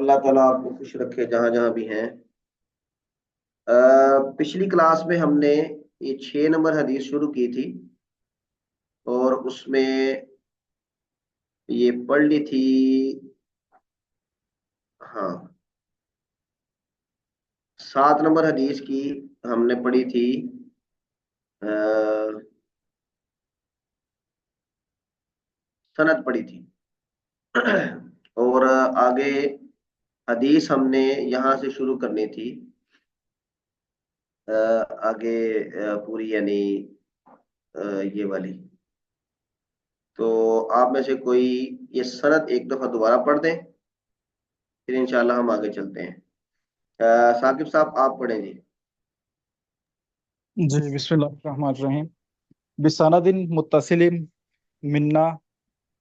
اللہ تعالیٰ آپ کو خوش رکھے جہاں جہاں بھی ہیں۔ پچھلی کلاس میں ہم نے یہ 6 نمبر حدیث شروع کی تھی، اور اس میں یہ پڑھ لی تھی۔ ہاں، 7 نمبر حدیث کی ہم نے پڑھی تھی سند پڑھی تھی اور آگے حدیث ہم نے یہاں سے شروع کرنی تھی، آگے پوری یعنی یہ والی۔ تو آپ میں سے کوئی یہ سند ایک دفعہ دوبارہ پڑھ دیں، پھر انشاءاللہ ہم آگے چلتے ہیں۔ ثاقب صاحب آپ پڑھیں جی۔ جی، بسم اللہ الرحمن الرحیم۔ بسند متصل منا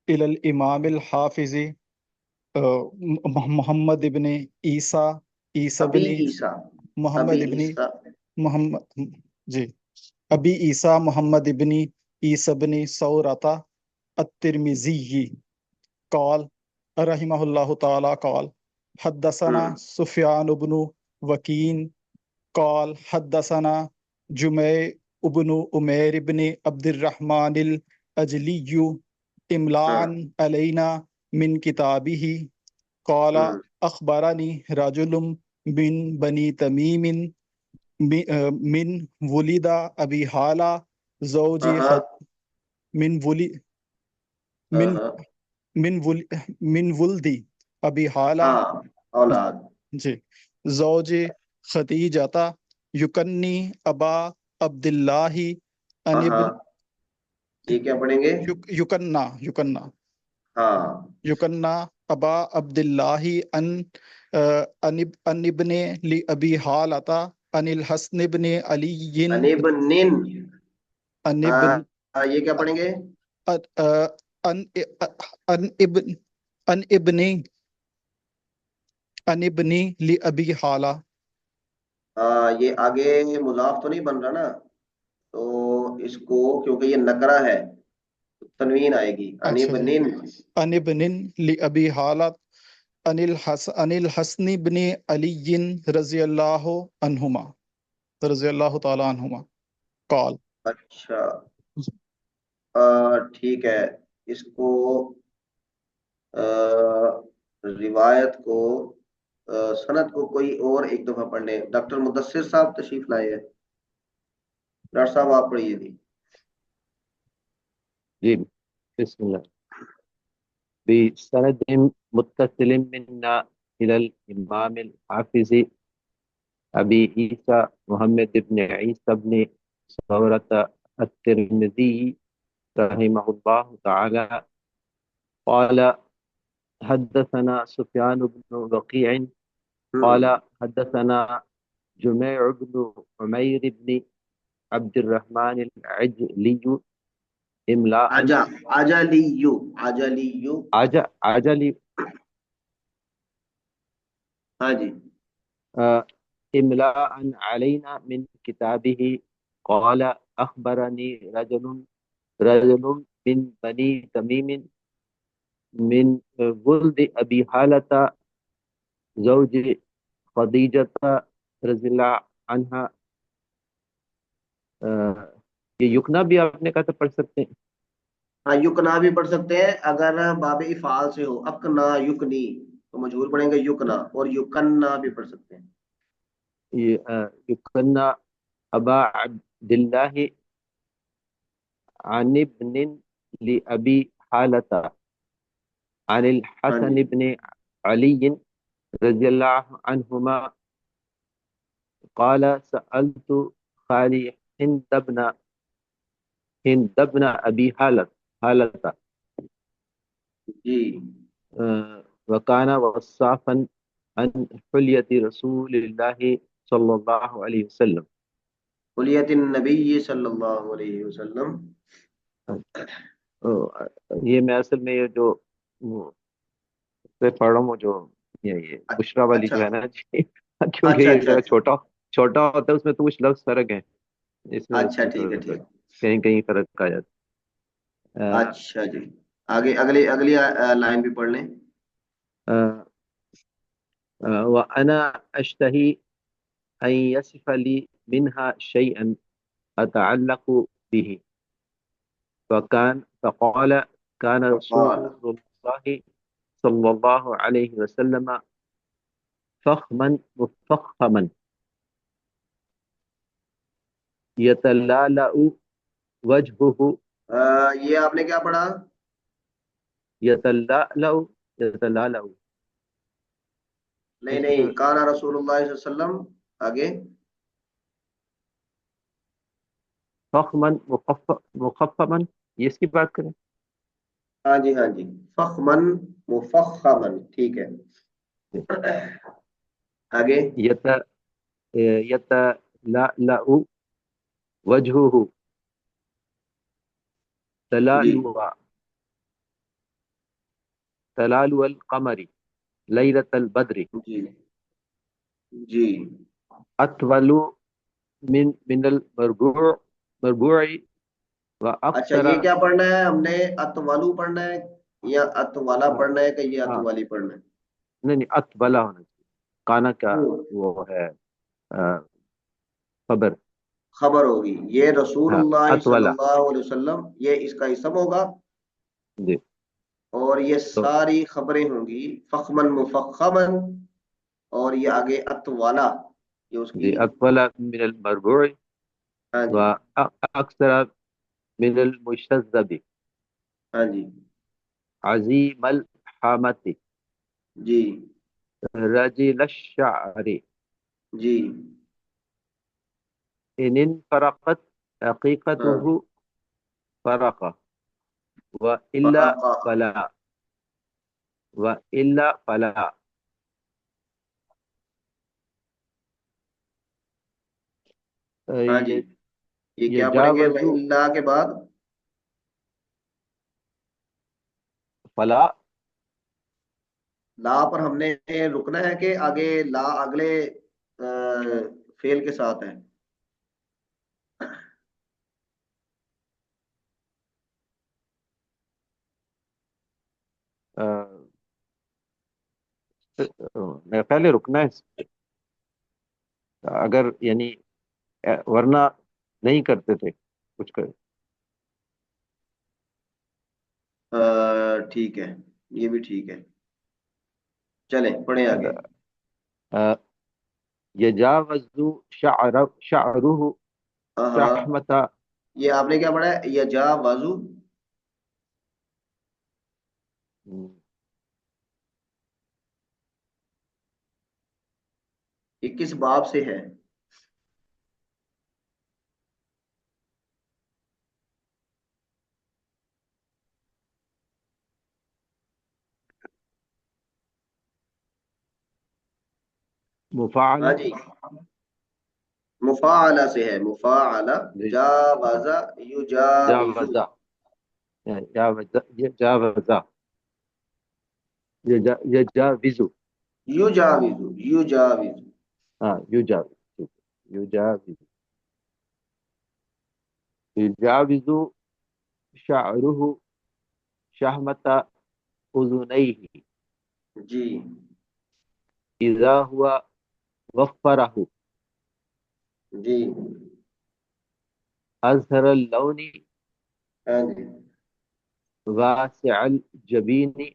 الى الامام الحافظ محمد ابن عیسیٰ ابی بن عیسیٰ ابی محمد ابن عیسیٰ محمد جی ابی عیسیٰ محمد ابن عیسیٰ بن ثورۃ الترمذی قال رحمہ اللہ تعالی قال حدثنا سفیان بن وکین قال حدثنا جمع ابن عمیر بن عبد الرحمن الاجلی املان علینا من کتابہ قال اخبرنی رجل من بنی تمیم من ولد ابی حالہ زوج من ولی من من ول من ولدی ابی حالہ اولاد جی زوج خدیجہ یکنی ابا عبداللہ ان ابن یہ کیا پڑھیں گے؟ یکنہ ہاں، یکنہ ابا عبداللہ ان ابن لی ابی حالۃ ان الحسن ابن علی انبنن ان ابن یہ کیا پڑھیں گے؟ ان ابن ان ابن ان ابن لی ابی حالہ۔ یہ آگے مضاف تو نہیں بن رہا نا، تو اس کو کیونکہ یہ نکرہ ہے تنوین آئے گی۔ انبنن ان ابن لی ابی حالت ان الحسن بن علی رضی اللہ عنہما رضی اللہ تعالی عنہما قال۔ اچھا، ٹھیک ہے۔ اس کو روایت کو سند کو کوئی اور ایک دفعہ پڑھ لیں۔ ڈاکٹر مدثر صاحب تشریف لائے ہیں، ڈاکٹر صاحب آپ پڑھیے جی۔ جی، بسم اللہ۔ بسند متصل منا الى الامام الحافظ ابی عیسیٰ محمد ابن عیسیٰ بن ثورۃ الترمذی رحمہ اللہ تعالی قال حدثنا سفیان بن وقیع قال حدثنا جمع بن عمیر بن عبد الرحمن العجلی املاء عجلی ہاں جی، املاء علینا من کتابه قال اخبرنی رجل من بنی تمیم من ولد ابی حالۃ زوج خدیجہ رضی اللہ عنہا۔ یہ یکنا بھی آپ نے کہا تھا پڑھ سکتے ہیں؟ ہاں، یکنا بھی پڑھ سکتے ہیں اگر باب افعال سے ہو۔ اکنا یکنی تو مجہول پڑھیں گے یکنا، اور یکننا بھی پڑھ سکتے ہیں۔ یکنا ابا عبداللہ عن ابن لأبی حالۃ عن الحسن بن علی رضی اللہ عنہما قال سألت خالی ہند بن ابی حالۃ جی، وکان وصافا عن حلیت رسول اللہ صلی اللہ علیہ وسلم حلیت النبی صلی اللہ علیہ وسلم۔ یہ میں اصل میں یہ جو پڑھ رہا ہوں جو یہ بشرا والی جو ہے نا جی، کیونکہ یہ ذرا چھوٹا ہوتا ہے، اس میں تو کچھ لفظ فرق ہے، اس میں اچھا، ٹھیک ہے، ٹھیک۔ کہیں کہیں فرق آ جاتا ہے۔ اچھا جی، آگے اگلی لائن بھی پڑھ لیں۔ وأنا أشتهي أن يصف لي منها شيئا أتعلق به. فقال كان رسول فقال. الله صلى الله عليه وسلم فخما مفخما يتلألأ وجهه ये आपने क्या पढ़ा? يتلألأ يتلألأ नहीं नहीं, इसमें काना रसूलुल्लाह सल्लल्लाहु अलैहि वसल्लम, आगे। फखमन मुखफ़फ़मन, ये इसकी बात करें। हाँ जी हाँ जी, फखमन मुफखमन, ठीक है। आगे। यत यतलअलअ वजहुहु जी तलालुआ तलालुअल कमरी लैलतल बद्री जी जी। अतवलु मिनल मरबूई व अच्छा, अक्सर। ये क्या पढ़ना है हमने? अतवालू पढ़ना है या अतवाला हाँ पढ़ना है, कि ये हाँ, अतवाली पढ़ना है? नहीं नहीं, अतवला होना चाहिए। काना क्या हम्म, वो है, खबर। खबर होगी। ये हाँ, रसूलुल्लाह अतवला सल्लल्लाहु अलैहि वसल्लम, ये इसका इसम होगा। जी। और ये तो सारी खबरें होंगी फखमन मुफखमन। और ये आगे अतवाला, ये जी, उसकी। अतवला मिनल मरबूई हाँ जी व अक्सर मिनल मुशज़्ज़बी हाँ जी अजीमल हामती जी रजील शारी जी। इन फरकत हाँ, हकीकतुहु फरका व इल्ला फराका। फला व इल्ला फला। हाँ जी, ये ये ये क्या पढ़ेंगे जावजु इल्ला के बाद? फला। ला पर हमने रुकना है कि आगे ला अगले फेल के साथ है? अ, मेरे ख्याल है रुकना है इस पे। अगर यानी वरना नहीं करते थे कुछ कर। ठीक है, ये भी ठीक है। चलें पढ़ें आगे। अ, यजावजु शअरुहु हाँ, शहमता। ये आपने क्या पढ़ा है? यजा वाजू, ये किस बाब से है? हाँ मुफाला। जी, मुफाअला से है, मुफाअला। जी, हाँ, जावाजा युजाविजु। जावजा जावजा जावजा यजाविजु। युजाविजु युजाविजु। हाँ, युजाविजु युजाविजु युजाविजु शअरुहु शहमता उज़ुनैहि जी इज़ा हुआ वफ़्फ़रहु जी। अज़हरल लौनि हाँ जी वासिअल जबीनी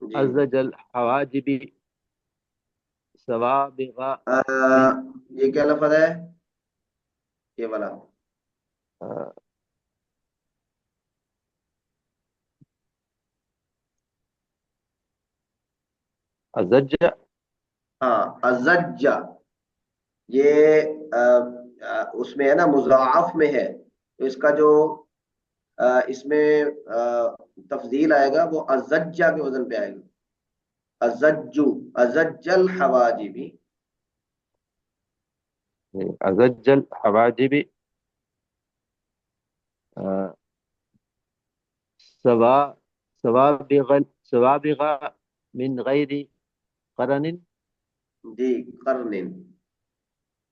जी। अज़जल हवाजिबी सवाबिगा आ, मिन ये क्या लफज है, ये वाला? अज़ज। हाँ, अजज्जा। ये उसमें है ना, मुज़ाअफ में है, तो इसका जो इसमें तफजील आएगा वो अजज्जा के वजन पे आएगा। अजज्जू, अजज्जल हवाजिबी। अज़ज्जल हवाजिबी सवा सवाबिगा मिन गैरि करनिन जी, करनिन।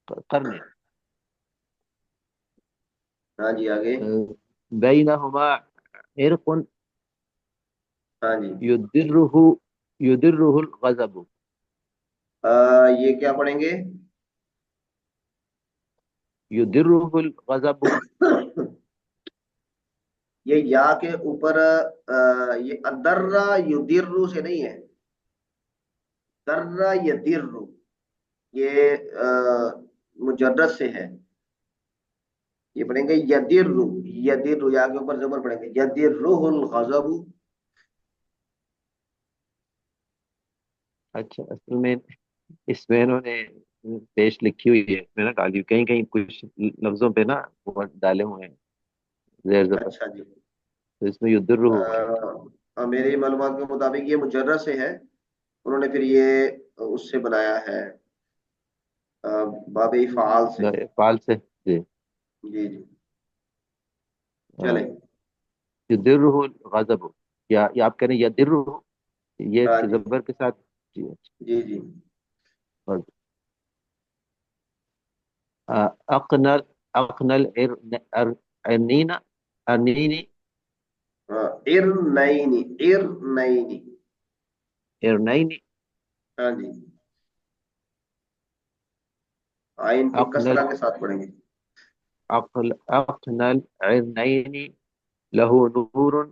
करनिन हाँ जी, आगे। बैनहुमा इरकुन हाँ जी युद्दिर्रुहु युदिर्रुहुल गज़ब, ये क्या पढ़ेंगे? युदिर्रुहुल गज़ब। ये या के ऊपर ये अदर्रा युदिर्रु से नहीं है, दर्रा यदिर्रु, ये मुजर्रद से है। ये पढ़ेंगे यदिर्रु, यदिर्रु, या के ऊपर जबर पढ़ेंगे, यदिर्रुहुल गज़बु। अच्छा, असल में इसमें इन्होंने पेश लिखी हुई है, इसमें ना डाली कहीं कहीं कुछ लफ्जों पे ना वो डाले हुए हैं जेर जबर, अच्छा जी। तो इसमें युदिर्रुहु है। मेरे मालूमात के मुताबिक ये मुजर्रद से है, उन्होंने फिर ये उससे बनाया है, बाब फ़ाल से। फाल से जी। जी जी। चलें। युदिर्रुहुल गज़ब, या आप कह रहे हैं यदिर्रुहु, ये हाँ जी। जबर के साथ। जी अच्छा। जी जी। और अकनल अकनल अरनीना अरनीनी हाँ, इरनैनी, इरनैनी। इरनैनी हाँ जी। आइन को अकनल कसरा के साथ पढ़ेंगे। अकनल इरनैनी लहू नूरुन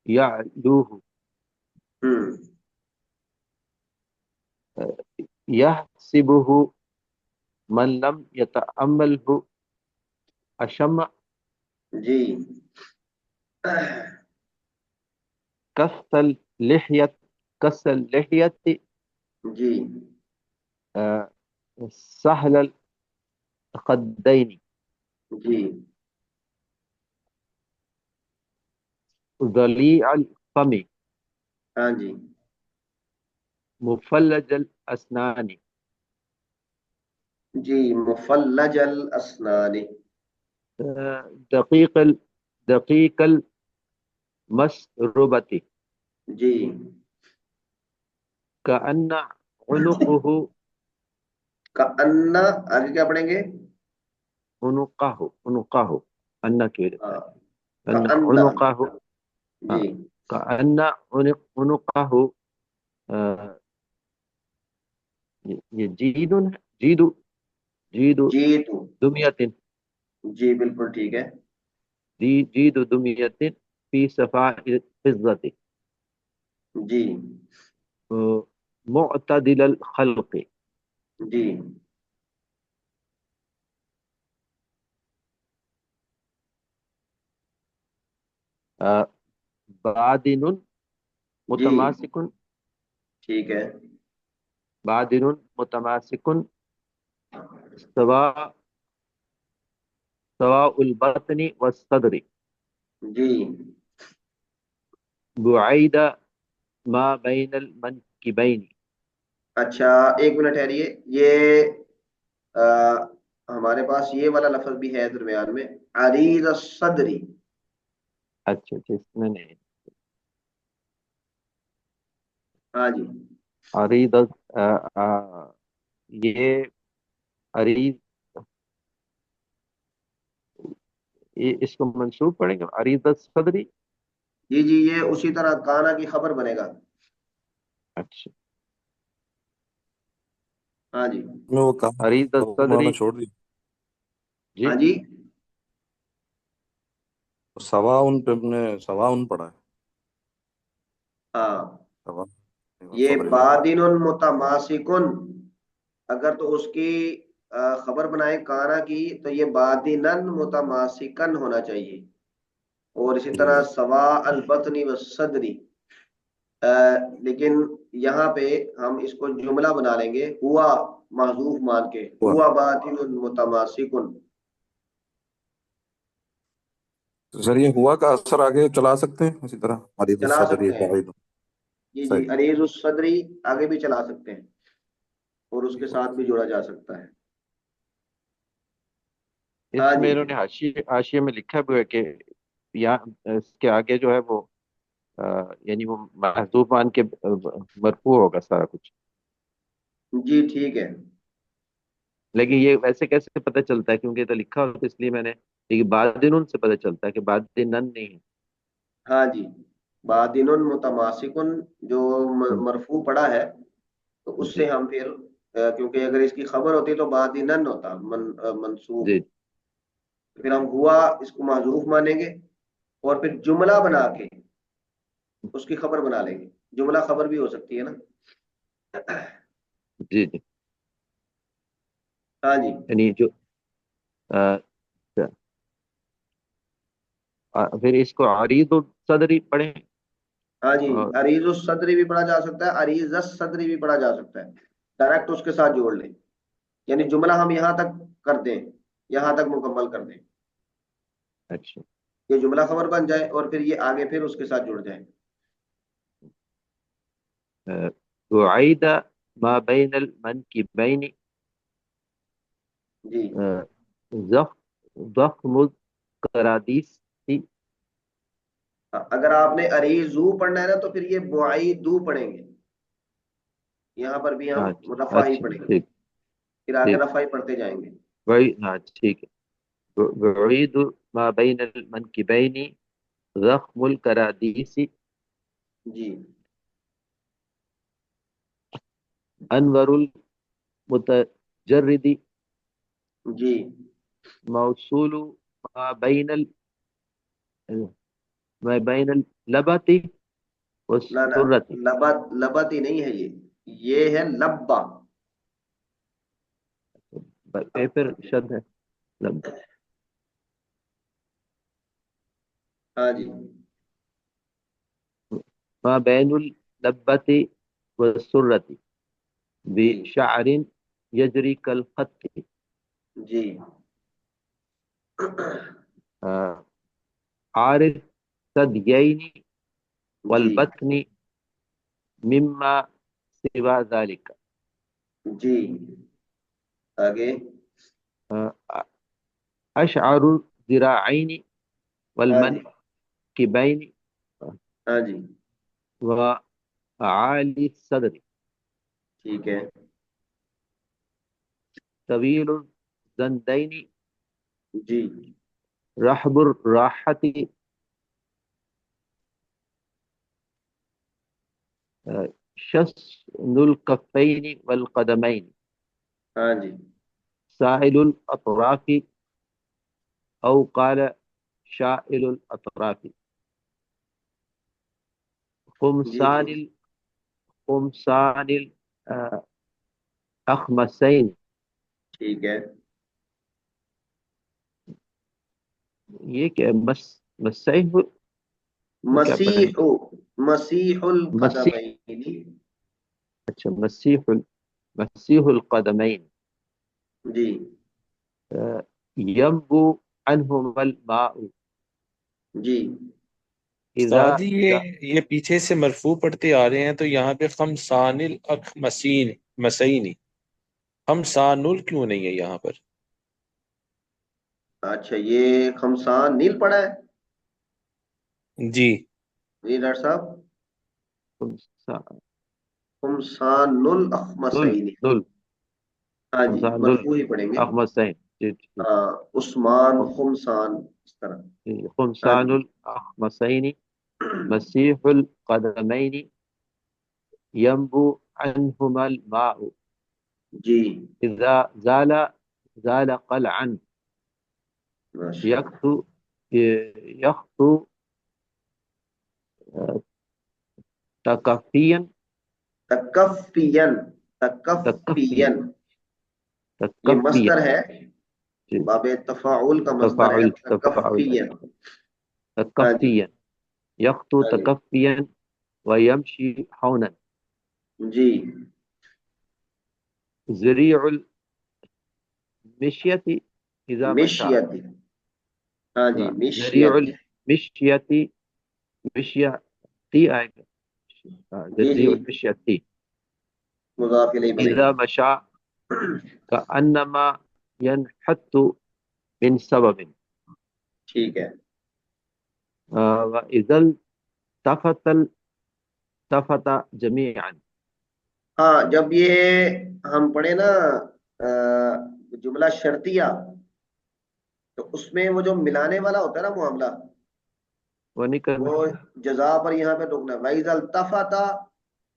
यअलूहु हम्म। यहसिबुहु मन लम यतअम्मलहु अशम्म जी। कसल लिहयत कसल लिहयत जी। सहल खद्दैनी जी। ضليع الفم हाँ जी। مفلج الأسنان जी, मुफल्लज अल असनानी। دقيق دقيق المسربة जी। كأن عنقه का अन्ना, आगे क्या पढ़ेंगे? عنقه أن كده हाँ, का أن अन्ना। عنقه जी। كأن عنقه آه، جيد جيد جيد जी तू। دمية जी बिल्कुल ठीक है। جيد دمية في صفاء فضة जी। معتدل الخلق जी। बादिन जी मुतमासिकुन ठीक है। बादिन मुतमासिकुन सवा सवाउल बतनी वस्सदरी जी। बुआइदा मा बैनल मनकिबैनी। अच्छा, एक मिनट ठहरिए। ये आ, हमारे पास ये वाला लफ्ज भी है दरमियान में, अरीज सदरी। अच्छा अच्छा, इसमें नहीं। हाँ जी। अरीद ये अरीज, ये इसको मंसूब पढ़ेंगे अरीद सदरी। जी जी, ये उसी तरह काना की खबर बनेगा। अच्छा, हाँ जी। में वो कहा अरीद वो सदरी मौलाना छोड़ दी। हाँ जी। जी। सवाउन पे हमने सवाउन पढ़ा है। हाँ, सवा ये सदरी नहीं। बादिनुन मुतमासिकुन, अगर तो उसकी खबर बनाए काना की, तो ये बादिनन मुतमासिकन होना चाहिए। और इसी जी तरह जी। सवा अल बतनी व सदरी। लेकिन यहाँ पे हम इसको जुमला बना लेंगे, हुआ महजूफ मान के, हुआ हुआ बातिनुन मुतमासिकुन। तो सर ये हुआ का असर आगे चला सकते हैं इसी तरह हदीद चला सदरी सकते हैं। बाइद। जी जी, सही। अरीज उस सदरी आगे भी चला सकते हैं, और उसके ठीक हो साथ भी जोड़ा जा सकता है। हाँ इसमें जी। इन्होंने हाशिए हाशिए में लिखा भी है कि यहाँ इसके आगे जो है वो यानी वो महजूब मान के मरफू होगा सारा कुछ। जी ठीक है। लेकिन ये वैसे कैसे पता चलता है, क्योंकि तो लिखा होता है इसलिए मैंने, लेकिन बादिनुन से पता चलता है कि बादिनन नहीं है। हाँ जी। बादिनुन मुतमासिकुन जो मरफू पड़ा है, तो उससे जी हम फिर क्योंकि अगर इसकी खबर होती तो बादिनन होता मंसूब, जी फिर हम हुआ इसको महजूफ मानेंगे और फिर जुमला बना के उसकी खबर बना लेंगे। जुमला खबर भी हो सकती है ना। जी जी। हाँ जी। यानी जो अ, फिर इसको अरीद सदरी पढ़े। हाँ जी, और अरीज सदरी भी पढ़ा जा सकता है, अरीज सदरी भी पढ़ा जा सकता है। डायरेक्ट उसके साथ जोड़ लें, यानी जुमला हम यहाँ तक कर दें, यहाँ तक मुकम्मल कर दें, अच्छा। ये जुमला खबर बन जाए और फिर ये आगे फिर उसके साथ जुड़ जाए। बुआइदा मा बैनल मनकिबैन जी। ज़ख ज़ख्मुल करादीस थी। अगर आपने अरीजू पढ़ना है ना तो फिर ये बुआईदू पढ़ेंगे, यहाँ पर भी हम अच्छा रफा ही अच्छा पढ़ेंगे, ठीक फिर आगे ठीक। रफा ही पढ़ते जाएंगे। वही हाँ ठीक है। बुईद मा बैनल मनकिबैन ज़ख्मुल करादीस जी। अनवरुल मुतजर्रिदी जी। मौसूलु मा बैनल मा बैनल लबती व ना ना, सुर्रती। लबत लबत ही नहीं है ये है लब्बा। फिर शद है लब हाँ जी। मा बैनुल लब्बती व सुर्रती जी। बिशअरिन यजरी कल खत्ती। जी। आरिफ सदयैनी जी। वल मिम्मा सिवा ज़ालिका। जी। आगे। अशअरु ज़िराअैनि वल हाँ जी। मनकिबैनि हाँ जी। व आली सदरी ठीक है। तवीलु ज़ंदैनि जी। रहबुर राहती शस्नुल कफ़ैनि वल क़दमैनि हाँ जी। साइलुल अतराफी औ क़ाल शाइलुल अतराफी जी। जी। खुमसानिल खुमसानिल अखमसैन। ठीक है। ये क्या है? मसैह को क्या पढ़ेंगे? मसीहु, मसीहुल मसीह। कदमैनी। अच्छा मसीहुल कदमैन। जी। यंबु अनहुमल माउ जी। इज़ा उस्ताद जी ये पीछे से मरफू पढ़ते आ रहे हैं, तो यहाँ पे खमसानिल अख मसीन मसईनी, खमसानुल क्यों नहीं है यहाँ पर? अच्छा, ये खमसान नील पड़ा है। जी। जी डॉक्टर साहब, खुमसानुल खमसानुल अखमसैनी। नुल हाँ जी, खुमसानुल मरफू ही पढ़ेंगे। अखमसैन। जी जी। हाँ, उस्मान खुमसान, इस तरह। हाँ जी। खुमसानुल अखमसैन मसीहुल कदमैन यंबु अनहुमल माउ जी। इज़ा ज़ाला क़लअन माशाल्लाह। यख्तु यख्तु तकफियन तकफ्फियन, तकफियन तकफ्फियन, ये तकफियन। मस्दर है, जी बाबे तफाउल का मस्दर है, तफाउल तफाउल तकफ्फियन। हाँ जी। तकफियन यख्तु हाँ जी। तकफियन व यमशी हौनन जी। ज़रीउल मिश्यति इज़ा मशा। मिशियती। हाँ जी, ज़रीउल मिशियती। मिश्यति मिश्यति आएगा। जी। जी। ज़रीउल मिश्यति मुज़ाफ इलैहि इज़ा बनेगा। मशा का अन्नमा यनहत्तु मिन सबबिन ठीक है। व इज़ल तफतल तफता जमीअन। हाँ, जब ये हम पढ़े ना जुमला शर्तिया, तो उसमें वो जो मिलाने वाला होता है ना मामला, वो नहीं करना। वो जजा पर यहाँ पे रुकना है। वैज़ल तफाता,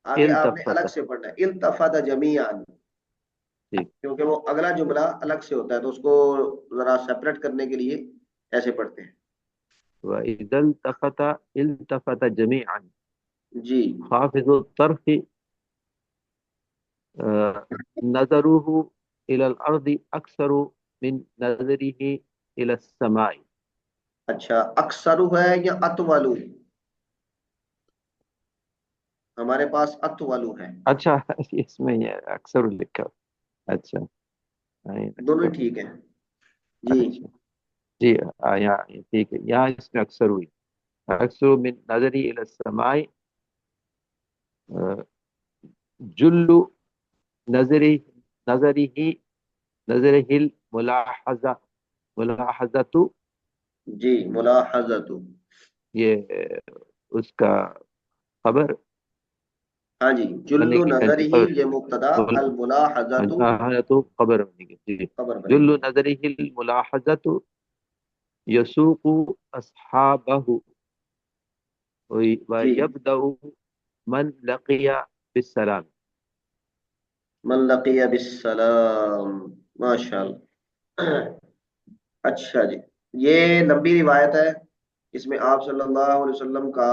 आगे आपने अलग इल्तफत। से पढ़ना है, इल्तफाता जमीआन, ठीक। क्योंकि वो अगला जुमला अलग से होता है, तो उसको जरा सेपरेट करने के लिए ऐसे पढ़ते हैं। व इदल तफता इल्तफत जमीअन। जी हाफिजु तरफ नजरुहु इलल अर्दी अक्सरु मिन नजरिही इलस समाई। अच्छा, अक्सरु है या अतवलु? हमारे पास अतवलु है। अच्छा इसमें ये अक्सर लिखा हुआ। अच्छा, नहीं, दोनों ही अक्सर। ठीक है जी। अच्छा जी। यहाँ ठीक है, यहाँ इसमें अक्सर हुई। अक्सर मिन नजरी इलस समाई। जुल्लु नजरी नजरिही नजरिहिल मुलाहजा मुलाहजतु। जी मुलाहजतु। ये उसका खबर हाँ जी, बने जुल्लु की नजर ही खबर। ये मुब्तदा, अल मुलाहजतु मुलाहजतु खबर बनेगी जी। खबर जुल्लु बनेगी। नजरिहिल मुलाहजतु यसूकु अस्हाबहु व जी, यबदउ मन लकिया बिस्सलाम। मन लकिया बिस्सलाम, माशाअल्लाह। अच्छा जी, ये लंबी रिवायत है, इसमें आप सल्लल्लाहु अलैहि वसल्लम का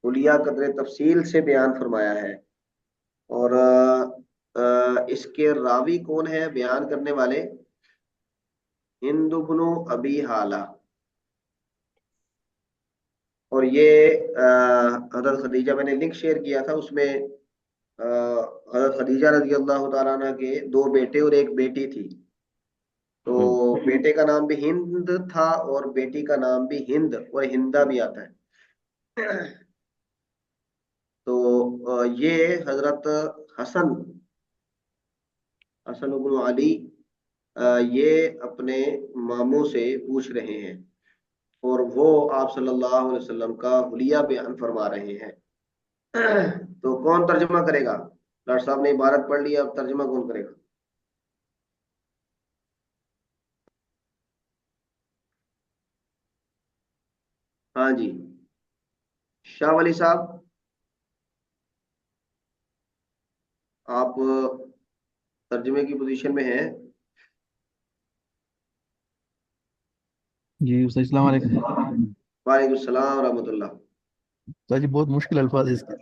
हुलिया कदर तफसील से बयान फरमाया है। और इसके रावी कौन है बयान करने वाले? हिंद इब्नु अबी हाला। और ये हजरत खदीजा, मैंने लिंक शेयर किया था उसमें, हजरत खदीजा रजी अल्लाह तआला अन्हा के दो बेटे और एक बेटी थी। तो बेटे का नाम भी हिंद था और बेटी का नाम भी हिंद और हिंदा भी आता है। तो ये हजरत हसन हसन इब्नु अली, ये अपने मामू से पूछ रहे हैं और वो आप सल्लल्लाहु अलैहि वसल्लम का हुलिया बयान फरमा रहे हैं। तो कौन तर्जुमा करेगा? डॉक्टर साहब ने इबारत पढ़ ली, अब तर्जुमा कौन करेगा? हाँ जी, शाह वली साहब, आप तर्जुमे की पोजीशन में हैं? जी उस्ताद, अस्सलाम वालेकुम। वालेकुम सलाम रहमतुल्लाह। उस्ताद जी बहुत मुश्किल अल्फाज है इसके।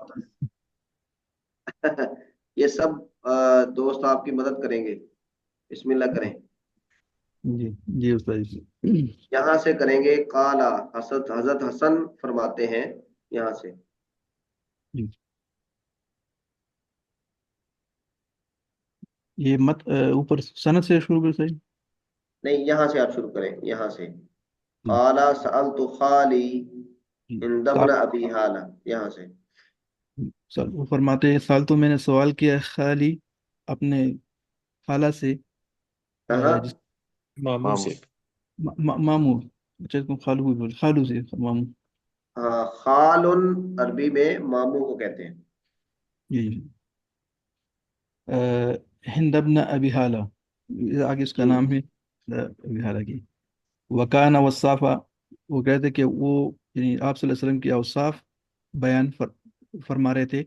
ये सब दोस्त आपकी मदद करेंगे, बिस्मिल्लाह करें। जी जी उस्ताद जी। यहाँ से करेंगे, काला हसरत हजरत हसन फरमाते हैं, यहाँ से। जी, ये मत ऊपर सनद से शुरू कर सही। नहीं, यहाँ से आप शुरू करें, यहाँ से। जी काला सअल तो खाली जी। इंदबन साल अबी हाला, यहाँ से। साल वो फरमाते हैं, साल तो मैंने सवाल किया खाली अपने खाला से, जिस कहाँ? मामू मामूद। से। मामू। अच्छा इसको खालू भी बोल, खालू से मामू। हाँ, खालुन अरबी में मामू को कहते हैं। जी जी। हिंद इब्न अबी हाला, आगे उसका जी नाम है अबी हाला की। वकाना वसाफा, वो कहते कि वो यानी आप सल्लल्लाहु अलैहि वसल्लम की औसाफ बयान फरमा रहे थे।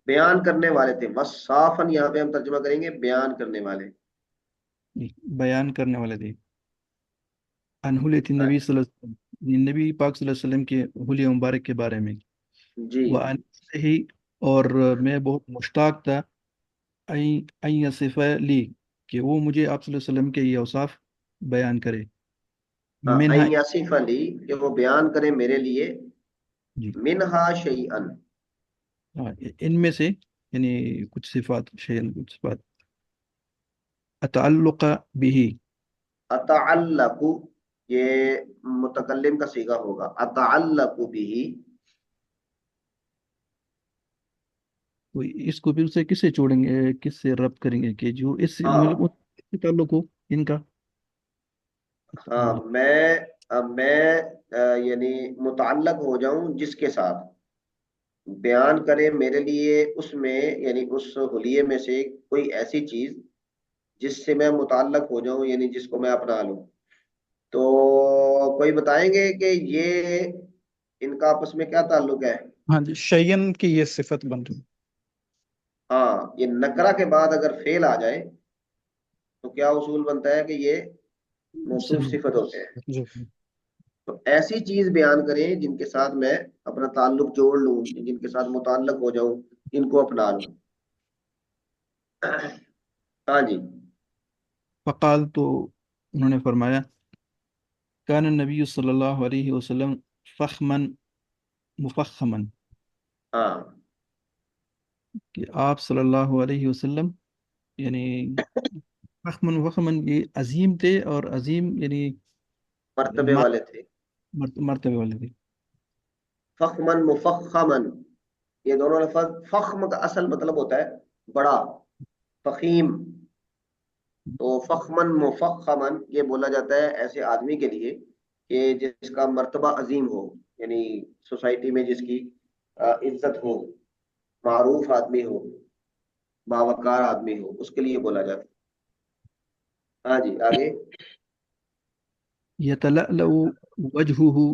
बयान करने वाले थे, बस साफन यहाँ पे हम तर्जुमा करेंगे, बयान करने वाले। बयान करने वाले थे। अनहुल थी नबी सल्लल्लाहु अलैहि वसल्लम, नबी पाक सल्लल्लाहु अलैहि वसल्लम के हुलिया मुबारक के बारे में। जी वह अन से ही, और मैं बहुत मुश्ताक था, आई सिफा ली, कि वो मुझे आप सल्लल्लाहु अलैहि वसल्लम के ये औसाफ बयान करे। हाँ, मिनहा, अन यासिफ अली, कि वो बयान करें मेरे लिए, जी मिनहा शैअन। हाँ, इनमें से यानी कुछ सिफात, शेयन कुछ सिफात। अतअल्लुक बिही, अतअल्लकु, ये मुतकल्लिम का सीगा होगा, अतअल्लकु बिही। तो इसको भी उसे किससे जोड़ेंगे, किससे रब्त करेंगे कि जो इससे मतलब हाँ उससे ताल्लुक हो इनका। हाँ, मैं यानी मुतअल्लक हो जाऊं जिसके साथ, बयान करे मेरे लिए उसमें, यानी उस हुलिये में से कोई ऐसी चीज जिससे मैं मुतअल्लक हो जाऊं, यानी जिसको मैं अपना लूं। तो कोई बताएंगे कि ये इनका आपस में क्या ताल्लुक है? हाँ जी, शयन की ये सिफत बन रही हाँ, ये नकरा के बाद अगर फेल आ जाए तो क्या उसूल बनता है कि ये मौसूफ सिर्फ सिफत होते हैं। जी। तो ऐसी चीज बयान करें जिनके साथ मैं अपना ताल्लुक जोड़ लूं, जिनके साथ मुताल्लक हो जाऊं, इनको अपना लूं। हाँ जी। फ़क़ाल, तो उन्होंने फरमाया, कान नबी सल्लल्लाहु अलैहि वसल्लम फ़ख्मन मुफ़ख्खमन, हाँ, कि आप सल्लल्लाहु अलैहि वसल्लम यानी फ़ख्मन मुफ़ख्खमन, ये अजीम थे, और अजीम यानी मर्तबे वाले थे। मर्तबे वाले थे। फख्मन मुफख्खमन, ये दोनों लफ्ज, फख्म का असल मतलब होता है बड़ा, फखीम। तो फख्मन मुफख्खमन ये बोला जाता है ऐसे आदमी के लिए कि जिसका मर्तबा अजीम हो, यानी सोसाइटी में जिसकी इज्जत हो, मारूफ आदमी हो, बावकार आदमी हो, उसके लिए बोला जाता है। हाँ जी, आगे। यतलअलउ वजहुहु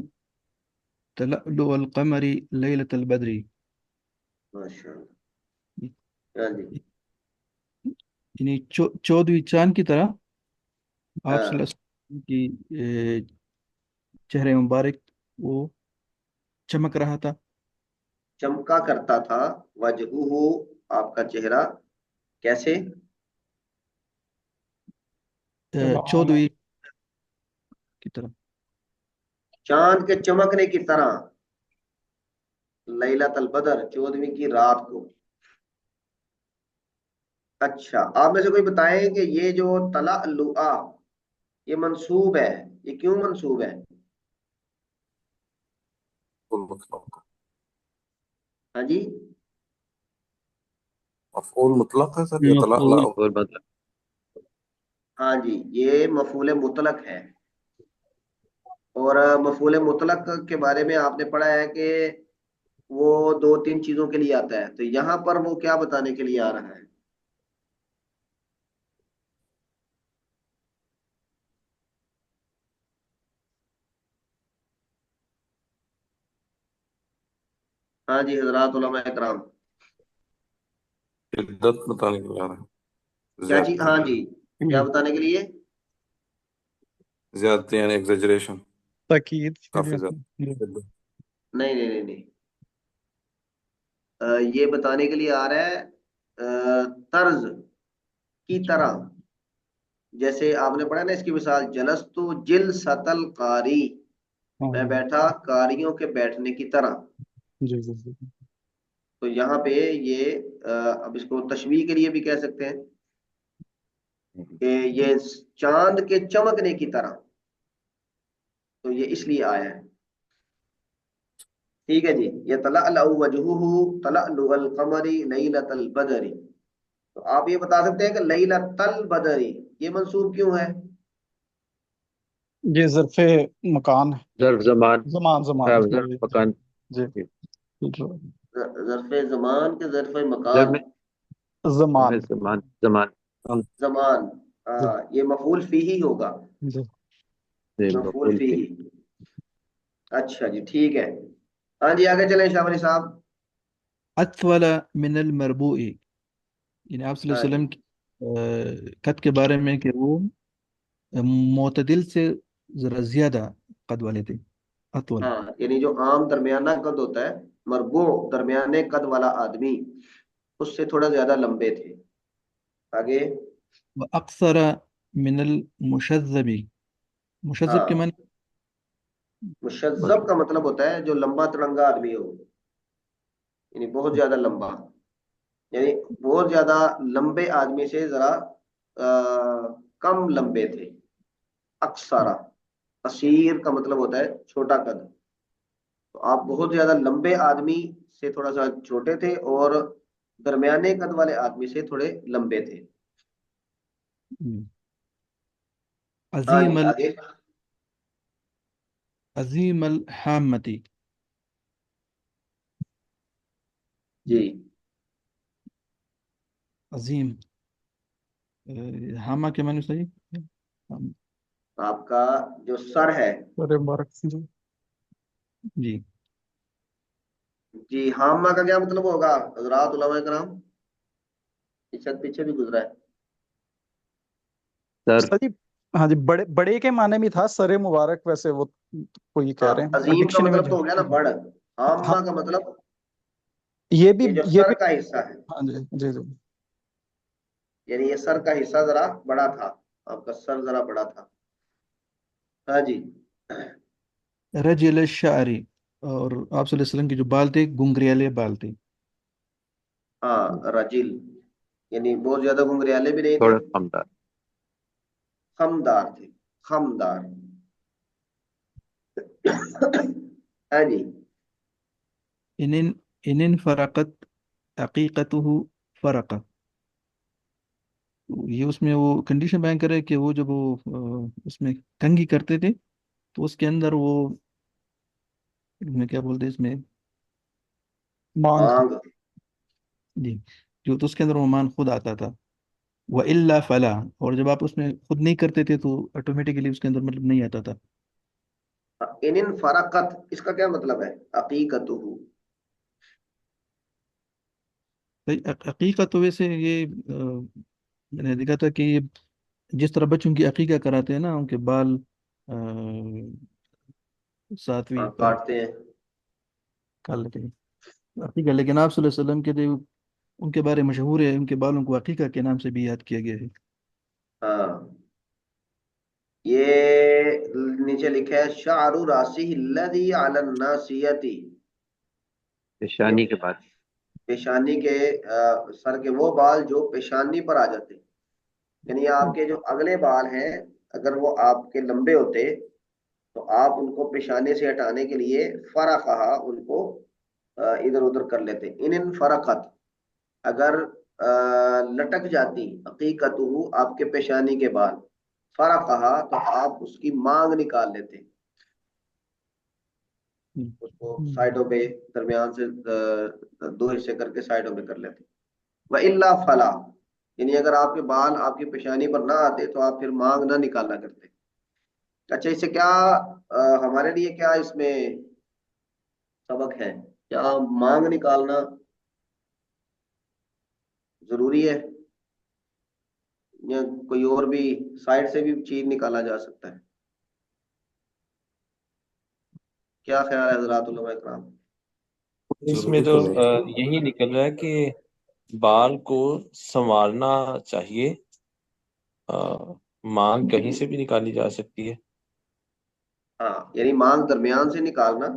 तलअलुअल क़मरी लैलतल बद्री, माशाअल्लाह। हाँ जी। यानी चौदहवीं चांद की तरह आप हाँ, सल्लल्लाहु अलैहि वसल्लम की चेहरे मुबारक वो चमक रहा था। चमका करता था। वजहूहु, आपका चेहरा, कैसे? जी। चौदहवीं की तरह। चांद के चमकने की तरह। लैलतुल बदर, 14वीं की रात को। अच्छा, आप में से कोई बताएं कि ये जो तलअलुआ, ये मंसूब है, ये क्यों मंसूब है? हाँ जी। मफऊल मुतलक है सर, या मफऊल। तला? और मतलब हाँ जी, ये मफूल मुतलक है। और मफूल मुतलक के बारे में आपने पढ़ा है कि वो दो तीन चीजों के लिए आता है, तो यहाँ पर वो क्या बताने के लिए आ रहा है? हाँ जी हजरात उलमा इकराम। शिद्दत बताने के लिए आ रहा है, क्या चीज? ज्यादती। हाँ जी, क्या बताने के लिए? ज्यादती यानी एग्जेजरेशन, ताकीद के लिए काफी आता है। जी। ज्यादा। नहीं नहीं नहीं नहीं। ये बताने के लिए आ रहा है तर्ज की तरह। जैसे आपने पढ़ा ना इसकी मिसाल, जलस्तु जिल सतल कारी, हाँ मैं जी। बैठा कारियों के बैठने की तरह। जी जी जी। तो यहाँ पे ये अब इसको तशबीह के लिए भी कह सकते हैं कि ये चांद के चमकने की तरह। तो ये इसलिए आया है। ठीक है जी। ये तलअलउ वजहुहु तलअलुल कमरी लैलतल बदरी। तो आप ये बता सकते हैं कि लैलतल बदरी ये मंसूब क्यों है? ये ज़र्फ़े मकान है। ज़र्फ ज़मान, जमान जमान ज़र्फ जी। मकान। जी जी। ज़र्फ़े ज़मान के ज़र्फ़े ज़र्फ मकान। में जमान। ज़मान ज़मान ज़मान, जी ये मफूल फीही होगा। जी। से मफूल मफूल पे। फीही। अच्छा जी, ठीक है। हाँ जी, आगे चलें शामली साहब। अतवला मिनल मरबूई, यानी आप हाँ सल्लल्लाहु जी। अलैहि वसल्लम की कद के बारे में कि वो मोतदिल से जरा ज्यादा कद वाले थे। अतवल। हाँ, यानी जो आम दरमियाना कद होता है, मरबू दरमियाने कद वाला आदमी, उससे थोड़ा ज्यादा लंबे थे। आगे। व अक्सर मिनल मुशज्जबी, मुशज्जब के हाँ, माने मुशज्जब का मतलब होता है जो लंबा तिरंगा आदमी हो, यानी बहुत ज्यादा लंबा, यानी बहुत ज्यादा लंबे आदमी से जरा कम लंबे थे। अक्सरा, कसीर का मतलब होता है छोटा कद। तो आप बहुत ज्यादा लंबे आदमी से थोड़ा सा छोटे थे, और दरमियाने कद वाले आदमी से थोड़े लंबे थे। हाँ जी, अजीम अल आगे। अजीम अल हामती, जी। अजीम हामा के माने सही। आपका जो सर है, अरे मुबारक जी। जी। जी हामा का क्या मतलब होगा हजरात उलमा कराम? ये शायद पीछे भी गुजरा है। सर। सर जी, हाँ जी, बड़े बड़े के माने में था सरे मुबारक, वैसे वो कोई कह हाँ, रहे हैं अजीम का डिक्शनरी में मतलब जो। तो हो गया ना बड़। हाँ, हामा का मतलब ये भी ये जो ये सर भी का हिस्सा है, हाँ जी जी जी। यानी ये सर का हिस्सा जरा बड़ा था, आपका सर जरा बड़ा था। हाँ जी। रजल शारी, और आप सल्लल्लाहु अलैहि वसल्लम के जो बाल थे घुंघराले बाल थे। हाँ रजिल, यानी बहुत ज्यादा घुंघराले भी नहीं थे, थोड़ा कमदार। खमदार थे, खमदार। हाँ जी। इनिन इनिन फरकत हकीकतुहु फरका। ये उसमें वो कंडीशन बयान करे कि वो जब वो उसमें कंघी करते थे तो उसके अंदर वो, में क्या बोलते हैं इसमें, मांग। मांग। जी, जो तो उसके अंदर वो मान खुद आता था। व इल्ला फला, और जब आप उसमें खुद नहीं करते थे तो ऑटोमेटिकली उसके अंदर मतलब नहीं आता था। इन फरकत इसका क्या मतलब है? हकीकतुहु। भाई अकीका तो वैसे ये मैंने देखा था कि ये जिस तरह बच्चों की अकीका कराते हैं ना, उनके बाल हाँ 7वीं पर काटते हैं। काट लेते हैं अकीका। लेकिन आप सल्लल्लाहु अलैहि वसल्लम के जो उनके बारे में मशहूर है, उनके बालों को अकीका के नाम से भी याद किया गया है। हाँ, ये नीचे लिखा है शाहरु राशि लदी आलन नासियती। ये पेशानी के बाद। पेशानी के सर के वो बाल जो पेशानी पर आ जाते हैं, यानी आपके जो अगले बाल हैं, अगर वो आपके लंबे होते तो आप उनको पेशानी से हटाने के लिए फरा कहा उनको इधर उधर कर लेते। इन फरकत, अगर लटक जाती हकीकत आपके पेशानी के बाल, फरा कहा तो आप उसकी मांग निकाल लेते, उसको साइडों पे दरमियान से दो हिस्से करके साइडों पे कर लेते। व इल्ला फला, यानी अगर आपके बाल आपकी पेशानी पर ना आते तो आप फिर मांग ना निकाला करते। अच्छा, इससे क्या हमारे लिए क्या इसमें सबक है? क्या मांग निकालना जरूरी है, या कोई और भी साइड से भी चीज निकाला जा सकता है? क्या ख्याल है हजरात उलमा इकराम? इसमें जरूरी तो तो नहीं है। यही निकल रहा है कि बाल को संवारना चाहिए। मांग कहीं से भी निकाली जा सकती है। हाँ, यानी मांग दरमियान से निकालना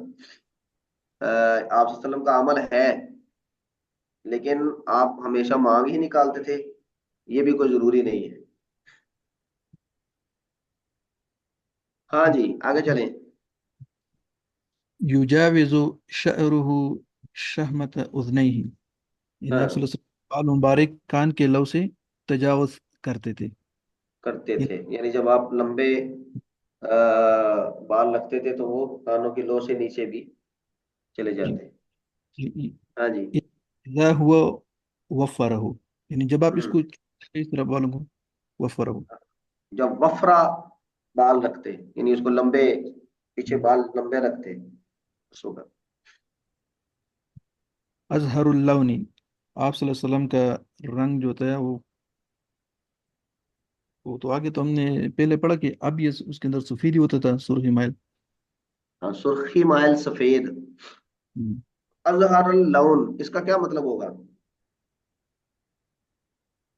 आप सल्लम का अमल है, लेकिन आप हमेशा मांग ही निकालते थे, ये भी कोई जरूरी नहीं है। हाँ जी, आगे चलें। युजाविजु शअरुहु शहमत उज़नैहि। इन आप हाँ, सल्लल्लाहु अलैहि वसल्लम बाल मुबारक कान के लव से तजावज करते थे। करते इन- थे, यानी जब आप लंबे बाल रखते थे तो वो कानों की लो से नीचे भी चले जाते। हाँ जी। इज़ा हुआ वफ़रहु, यानी जब आप हम्म, इसको इस तरह बालों को वफ़रहु। जब वफरा बाल रखते, यानी उसको लंबे, पीछे बाल लंबे रखते उस वक्त। अजहरुल लौनी, आप सल्लल्लाहु अलैहि वसल्लम का रंग जो होता है वो तो आगे तो हमने पहले पढ़ा कि अब ये उसके अंदर सफेद ही होता था, सुर्ख माइल। हाँ, सुर्खी माइल सफेद। हम्म। अजहर लौन इसका क्या मतलब होगा?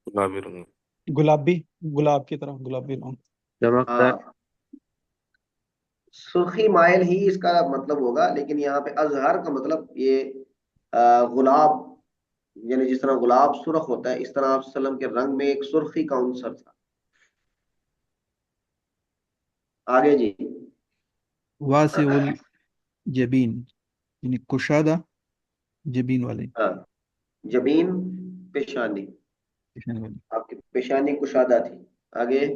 गुलाबी रंग। गुलाबी, गुलाब की तरह गुलाबी रंग। चमकदार। हाँ, सुर्खी माइल ही इसका मतलब होगा, लेकिन यहाँ पे अजहर का मतलब ये गुलाब, यानी जिस तरह गुलाब सुर्ख होता है, इस तरह आप सल्लम के रंग में एक सुर्खी का अंसर था। आगे जी। वासिउल जबीन, यानी कुशादा जबीन वाले, हाँ, जबीन पेशानी, दिखने वाले। आपकी पेशानी कुशादा थी। आगे।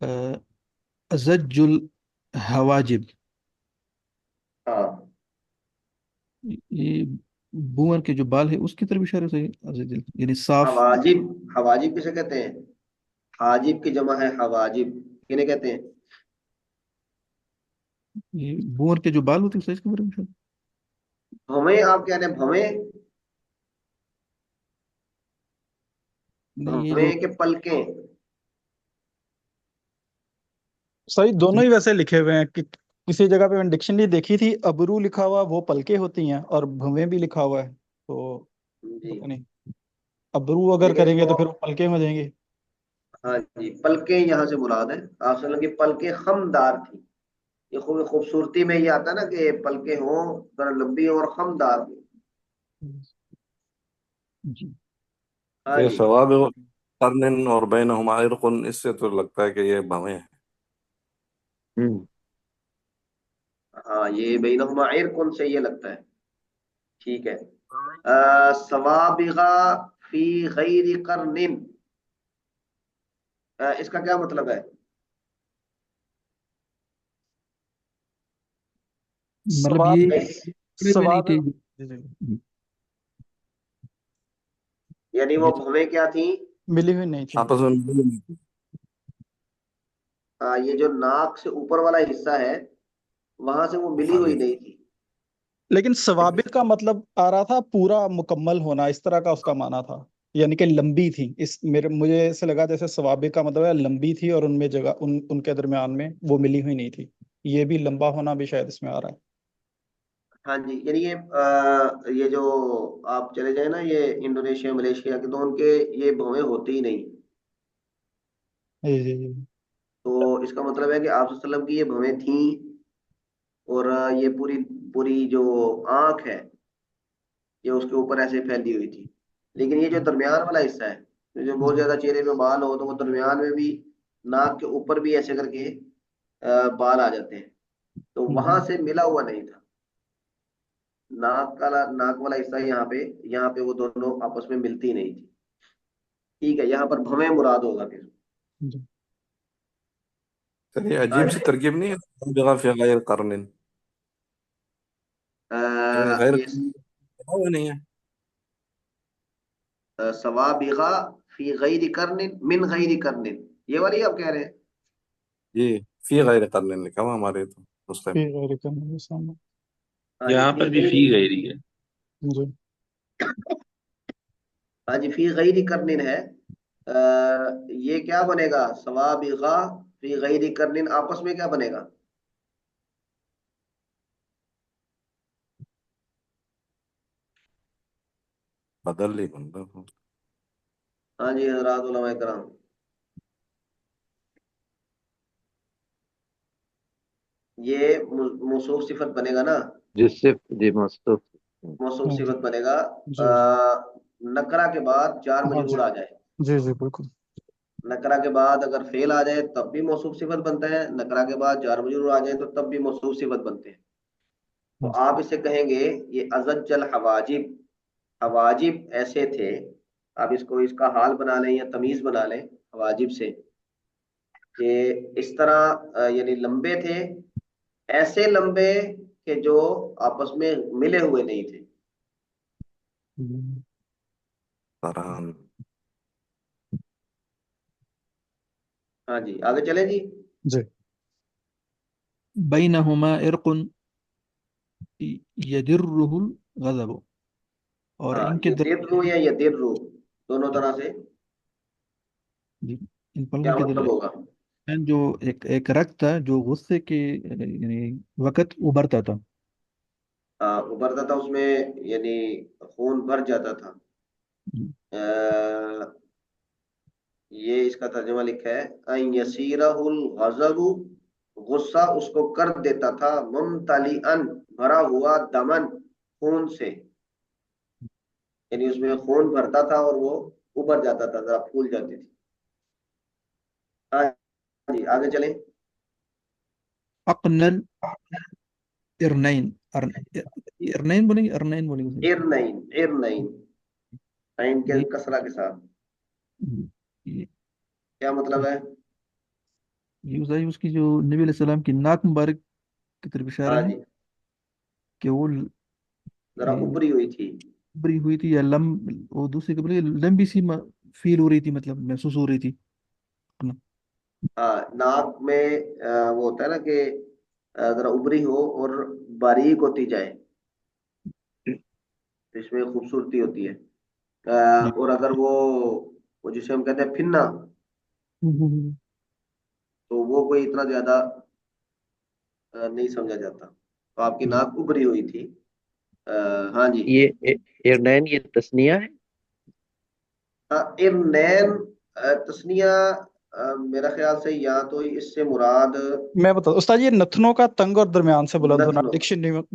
अ, अज़ज्जुल हवाजिब, हाँ, ये बुअर के जो बाल है उसकी तरफ इशारा से अज़ज्जुल, यानी साफ। हवाजिब, हवाजिब किसे कहते हैं? हाजिब की जमा है हवाजिब, किन्हें कहते हैं? ये बुअर के जो बाल होते हैं उसका इसके बारे में इशारा। भवें आप कह रहे हैं, भवें नहीं, ये जो भवें के पलकें? सही, दोनों ही वैसे लिखे हुए हैं कि किसी जगह पे मैंने डिक्शनरी देखी थी, अबरू लिखा हुआ वो पलके होती हैं और भवें भी लिखा हुआ है, तो जी, पता नहीं अबरू अगर लेकिन करेंगे इसको, तो फिर वो पलके में देंगे। हाँ जी, पलकें यहाँ से मुराद है। आप समझ कि पलकें खमदार थी। ये खूबसूरती में ये आता है ना कि पलकें हों जरा लंबी हों और खमदार हों। जी। हाँ ये जी, सवाब करन और बैनहुमा इरकुन, इससे तो लगता है कि ये भवें हैं। हम्म। हाँ, ये बैनहुमा इरकुन से ये लगता है। ठीक है। सवाबिगा फी गैरि करनिन, इसका क्या मतलब है? मतलब ये सवाब, जुड़े हुए नहीं सवाब, थे। जी जी, यानी वो ये भवें क्या थी? मिली हुई नहीं थी। आपस में मिले नहीं थे। ये जो नाक से ऊपर वाला हिस्सा है वहां से वो वो मिली हुई खाली नहीं थी। लेकिन सवाबित का मतलब आ रहा था पूरा मुकम्मल होना, इस तरह का उसका माना था, यानी कि लंबी थी। इस मेरे मुझे ऐसे लगा जैसे सवाबित का मतलब है लंबी थी और उनमें जगह उनके दरमियान में वो मिली हुई नहीं थी। ये भी लंबा होना भी शायद इसमें आ रहा है। हाँ जी, यानी ये जो आप चले जाए ना ये इंडोनेशिया मलेशिया के, तो उनके ये भवें होती ही नहीं। जी जी जी। तो इसका मतलब है कि आप वसल्लम की ये भवें थी, और ये पूरी पूरी जो आंख है ये उसके ऊपर ऐसे फैली हुई थी। लेकिन ये जो दरमियान वाला हिस्सा है, तो जो बहुत जी ज्यादा चेहरे पे बाल हो तो वो दरमियान में भी, नाक के ऊपर भी ऐसे करके बाल आ जाते हैं, तो वहां जी से मिला हुआ नहीं था। नाक वाला हिस्सा यहाँ पे वो दोनों आपस में मिलती नहीं थी। ठीक है, यहाँ पर भवें मुराद होगा फिर। जी। सर ये हाँ अजीब सी जी। तरकीब नहीं है, सवाबिगा फी गैर करनिन, इसमें गैर ये बना हुआ नहीं है। सवाबिगा फी गैरि करनिन मिन गैरि करनिन, ये वाली आप कह रहे हैं? जी, फी गैर करनिन लिखा हुआ हमारे तो नुस्खे में। फिर गैर करने के सामने। हाँ जी, यहाँ फी पर भी गैरि, फी गई रही है। जी हाँ जी, फी गैरि करनिन है। ये क्या बनेगा? सवाबिगा फी गैरि करनिन आपस में क्या बनेगा? बदल ली मतलब। हाँ जी हजरात उलमा कराम, ये मौसूफ सिफत बनेगा ना? जिससे जी मस्तूफ। मौसूफ हाँ जी सिफत बनेगा जी जी। नकरा के बाद जार हाँ जी मजरूर आ जाए। जी जी बिल्कुल। नकरा के बाद अगर फेल आ जाए तब भी मौसूफ सिफत बनता है, नकरा के बाद जार मजरूर आ जाए तो तब भी मौसूफ सिफत बनते हैं। तो हाँ जी आप इसे कहेंगे ये अज़ज्जल हवाजिब, हवाजिब ऐसे थे। आप इसको इसका हाल बना लें या तमीज बना लें हवाजिब से, कि इस तरह यानी लंबे थे, ऐसे लंबे कि जो आपस में मिले हुए नहीं थे। हम्म, फरहान। हाँ जी, आगे चले जी। जी बैनहुमा इरकुन यदिर्रुहुल गज़ब, और हाँ, इनके ये दिर्रू दरमियान, या ये दिर्रू, दोनों तरह से जी, इन पलकों क्या के मतलब होगा? दरमियान जो एक एक रक्त था जो गुस्से के यानी वक़्त उभरता था। हाँ, उभरता था उसमें, यानी खून भर जाता था। अ, ये इसका तर्जुमा लिखा है, अन यसीरहुल गज़बु, गुस्सा उसको कर देता था, मुमतलिअन भरा हुआ, दमन खून से, यानी उसमें खून भरता था और वो उभर जाता था, जरा फूल जाती थी। हाँ जी, आगे चलें। अक्नल इरनैन, इरनैन बोलेंगे, अरनैन बोलेंगे सही। इरनैन, इरनैन, आइन के ये कसरा के साथ ये क्या मतलब है? ये उसकी जो नबी अलैहि सलाम की नाक मुबारक की तरफ इशारा हाँ है जी, कि वो जरा ये उभरी हुई थी। उभरी हुई थी, या वो दूसरे के बोले लंबी सी फील हो रही थी, मतलब महसूस हो रही थी अपना। हाँ, नाक में वो होता है ना कि जरा उभरी हो और बारीक होती जाए। تو اس میں خوبصورتی ہوتی ہے۔ اور اگر وہ جسے ہم کہتے ہیں پھنا، تو وہ کوئی اتنا زیادہ نہیں سمجھا جاتا۔ تو آپ کی ناک ابری ہوئی تھی۔ ہاں جی، یہ ارنین یہ تسنیہ ہے؟ ارنین تسنیہ، میرا خیال سے یا تو اس سے مراد میں بتا استاد یہ نتنوں کا تنگ اور درمیان سے بلند ہونا نتنوں۔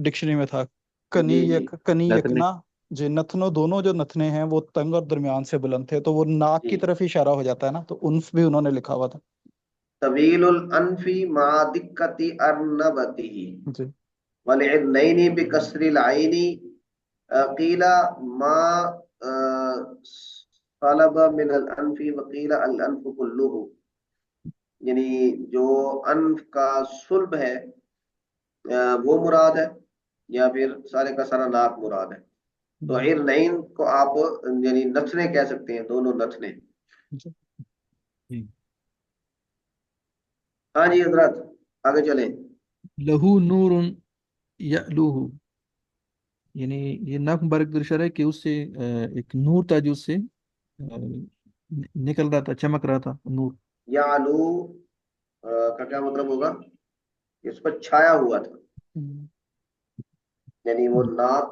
ڈکشنری میں تھا۔ کنی جی جی کنی نتنے یکنا جی، نتنوں دونوں جو نتنے ہیں وہ تنگ اور درمیان سے بلند تھے، تو وہ ناک کی جی، طرف ہی اشارہ ہو جاتا ہے نا، تو انف بھی انہوں نے لکھا ہوا تھا۔ طویل الانف مع دقت ارنبتہ جی والعرنین بکسر العین، قیل ما طلب من الانف وقیل الانف کلہ، یعنی جو انف کا صلب ہے وہ مراد ہے، یا پھر سارے کا سارا ناک مراد ہے۔ تو عرنین کو آپ یعنی نتنے کہہ سکتے ہیں، دونوں نتنے۔ ہاں جی حضرات، آگے چلیں۔ لہو نور یعلوہ، یعنی یہ ناک مبارک در اشارہ ہے کہ اس سے ایک نور تھا جو اس سے نکل رہا تھا، چمک رہا تھا نور۔ یعلو کا کیا مطلب ہوگا؟ اس پر چھایا ہوا تھا، یعنی وہ ناک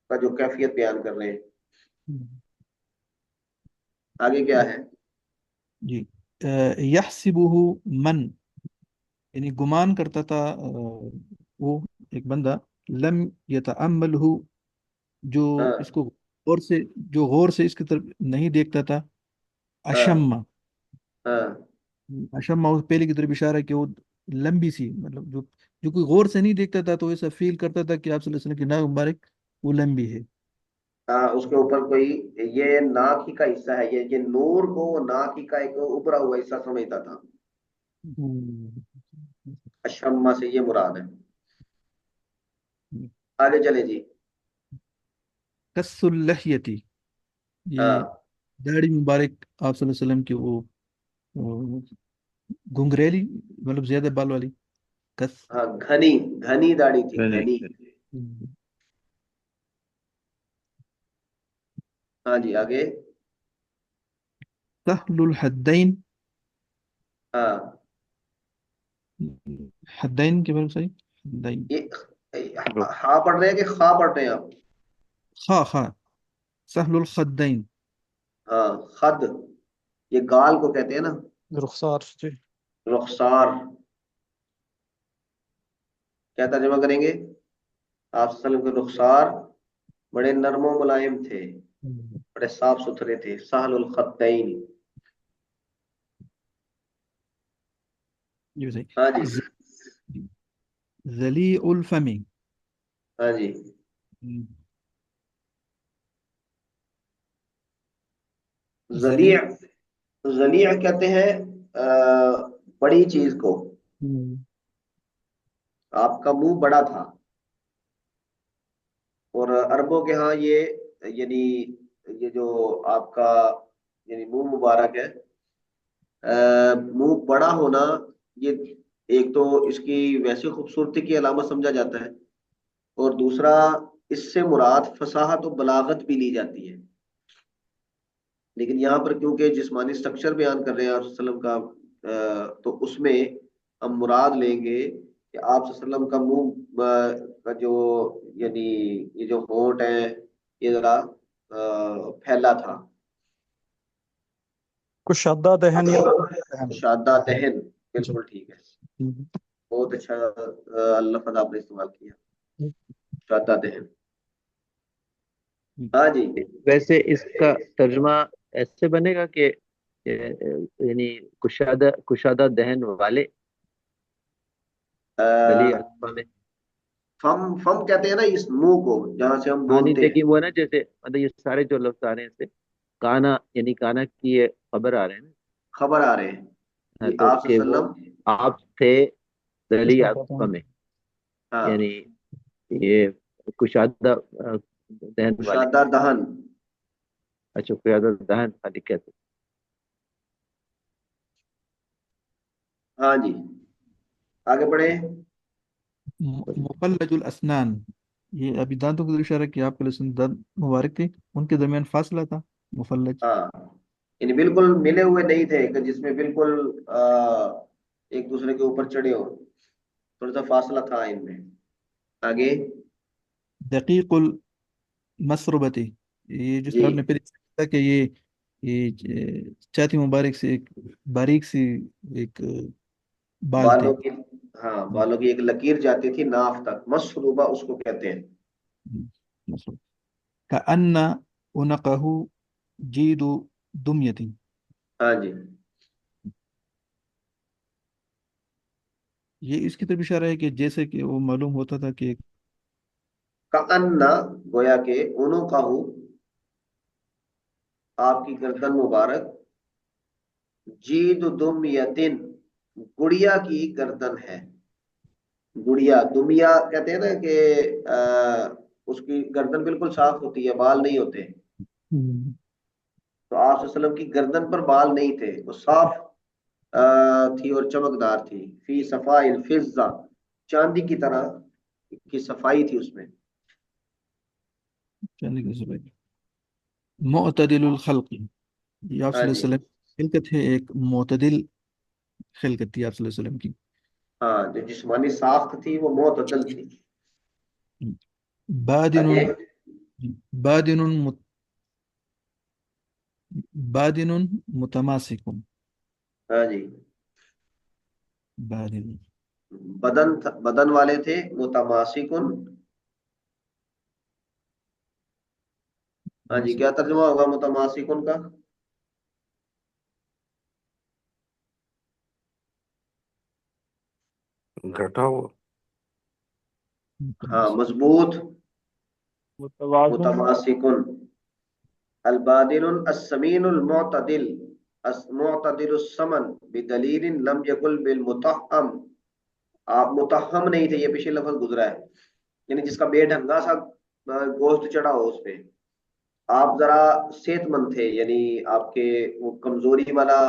کا جو کیفیت بیان کر رہے ہیں۔ آگے کیا ہے؟ جی یحسبہ من، یعنی گمان کرتا تھا وہ ایک بندہ، لم یتعملہ، جو ہاں اس کو غور سے اس کی طرف نہیں دیکھتا تھا، ہاں اشما، ہاں اشما اس پہلے کی طرف اشارہ ہے کہ وہ لمبی سی، مطلب جو کوئی غور سے نہیں دیکھتا تھا تو ایسا فیل کرتا تھا کہ آپ صلی اللہ علیہ وسلم کی ناک مبارک وہ لمبی ہے۔ ہاں، اس کے اوپر کوئی یہ ناک ہی کا حصہ ہے، یہ نور کو ناک ہی کا ایک ابھرا ہوا حصہ سمجھتا تھا۔ اشما سے یہ مراد ہے۔ آگے چلیں جی۔ کس اللحیتی، ہاں یہ داڑھی مبارک آپ صلی اللہ علیہ وسلم کی وہ گھنگریلی، مطلب زیادہ بال والی، کس۔ ہاں، گھنی گھنی داڑھی تھی، گھنی۔ ہاں جی، آگے۔ سہل الحدین، ہاں، حدین کے بارے صحیح، حدین، یہ ہاں پڑھ رہے ہیں کہ خواہ پڑھ رہے ہیں آپ؟ خا سہل الخدین، ہاں، خد، یہ گال کو کہتے ہیں نا، رخسار جی۔ رخسار۔ کیا ترجمہ کریں گے؟ آپ صلی اللہ علیہ وسلم کے رخسار بڑے نرم و ملائم تھے، بڑے صاف ستھرے تھے، سہل الخدین۔ یہ صحیح، ہاں جی، ذلیع الفم، ہاں جی، ذلیع، ذلیع، ذلیع کہتے ہیں بڑی چیز کو۔ آپ کا منہ بڑا تھا، اور عربوں کے ہاں یعنی یہ جو آپ کا یعنی منہ مبارک ہے، منہ بڑا ہونا، یہ ایک تو اس کی ویسی خوبصورتی کی علامت سمجھا جاتا ہے، اور دوسرا اس سے مراد فصاحت و بلاغت بھی لی جاتی ہے۔ لیکن یہاں پر کیونکہ جسمانی سٹرکچر بیان کر رہے ہیں آپ صلی اللہ علیہ وسلم کا، تو اس میں ہم مراد لیں گے کہ آپ صلی اللہ علیہ وسلم کا منہ کا جو یعنی یہ جو ہونٹ ہے یہ ذرا پھیلا تھا، کشادہ دہن یا دہن۔ شادہ دہن، جی بالکل ٹھیک ہے، بہت اچھا لفظ آپ نے استعمال کیا، شادہ دہن۔ ہاں جی، ویسے اس کا ترجمہ ایسے بنے گا کہ یعنی کشادہ دہن والے، دلی اقبال میں۔ فم کہتے ہیں نا اس منہ کو جہاں سے ہم ہاں نہیں، بولتے ہیں، لیکن وہ نا جیسے مطلب یہ سارے جو لفظ آ رہے ہیں اس سے کانا، یعنی کانا کی یہ خبر آ رہے ہیں خبر آ رہے ہیں نا، کہ تو آپ صلی کہ اللہ وہ علیہ وسلم، آپ تھے دلی کشادہ اقبال دہن۔ میں، ہاں، یعنی یہ کشادہ دہن والے، شادہ دہن۔ اچھا کشادہ دہن والے کہتے ہیں۔ ہاں جی، آگے بڑھے۔ مقلد الاسنان، ये अभी दांतों की तरफ इशारा किया, आपके लिए दांत मुबारक थे, उनके दरमियान फासला था, मुफल्लज। हाँ, यानी बिल्कुल मिले हुए नहीं थे कि जिसमें बिल्कुल एक दूसरे के ऊपर चढ़े हो, थोड़ा सा फासला था इनमें। आगे। दकीकुल मसरुबती, ये जो आपने जी, पहले कहा कि ये छाती मुबारक से एक बारीक सी एक बाल थे। बालों की, हाँ, बालों की एक लकीर जाती थी नाफ तक, मसरूबा उसको कहते हैं। का अन्ना उनकहू जीदु दुम्यती, हाँ जी। ये इसकी तरफ इशारा है कि जैसे कि वो मालूम होता था कि का अन्ना, गोया के, उनो काहू, आपकी गर्दन मुबारक, जीद दुम यतिन, गुड़िया की गर्दन है। गुड़िया, दुमिया कहते हैं ना कि उसकी गर्दन बिल्कुल साफ होती है, बाल नहीं होते। हम्म, तो आप सल्लल्लाहु अलैहि वसल्लम की गर्दन पर बाल नहीं थे, वो साफ थी और चमकदार थी। फी सफाइल फिज्जा, चांदी की तरह की सफाई थी उसमें। कहने की जरूरत है। मुअतदिलुल खल्क़, ये आप हाँ सल्लल्लाहु अलैहि जी। वसल्लम की खिलकत है, एक मुअतदिल खिलकत थी आप सल्लल्लाहु अलैहि वसल्लम की। हाँ, जो जिस्मानी साख्त थी वो मोतदल थी। आगे। बादिनुन, बादिनुन बादिनुन मुतमासिकुन, हाँ जी। बादिनुन, बदन वाले थे, मुतमासिकुन। हाँ जी, क्या तर्जुमा होगा मुतमासिकुन का? घटा हुआ। हाँ, मुतमासिक, मजबूत। मुतवाज़िन। मुतमासिकुन। अलबादिनुल अस्समीनुल मुअतदिल, मुअतदिलुस समन बिदलीलिन लम यकुल बिल मुतहम। आप मुतहम नहीं थे, ये पिछले लफ्ज गुजरा है, यानी जिसका बेढंगा सा गोश्त चढ़ा हो उस पे। आप जरा सेहतमंद थे, यानी आपके वो कमजोरी वाला,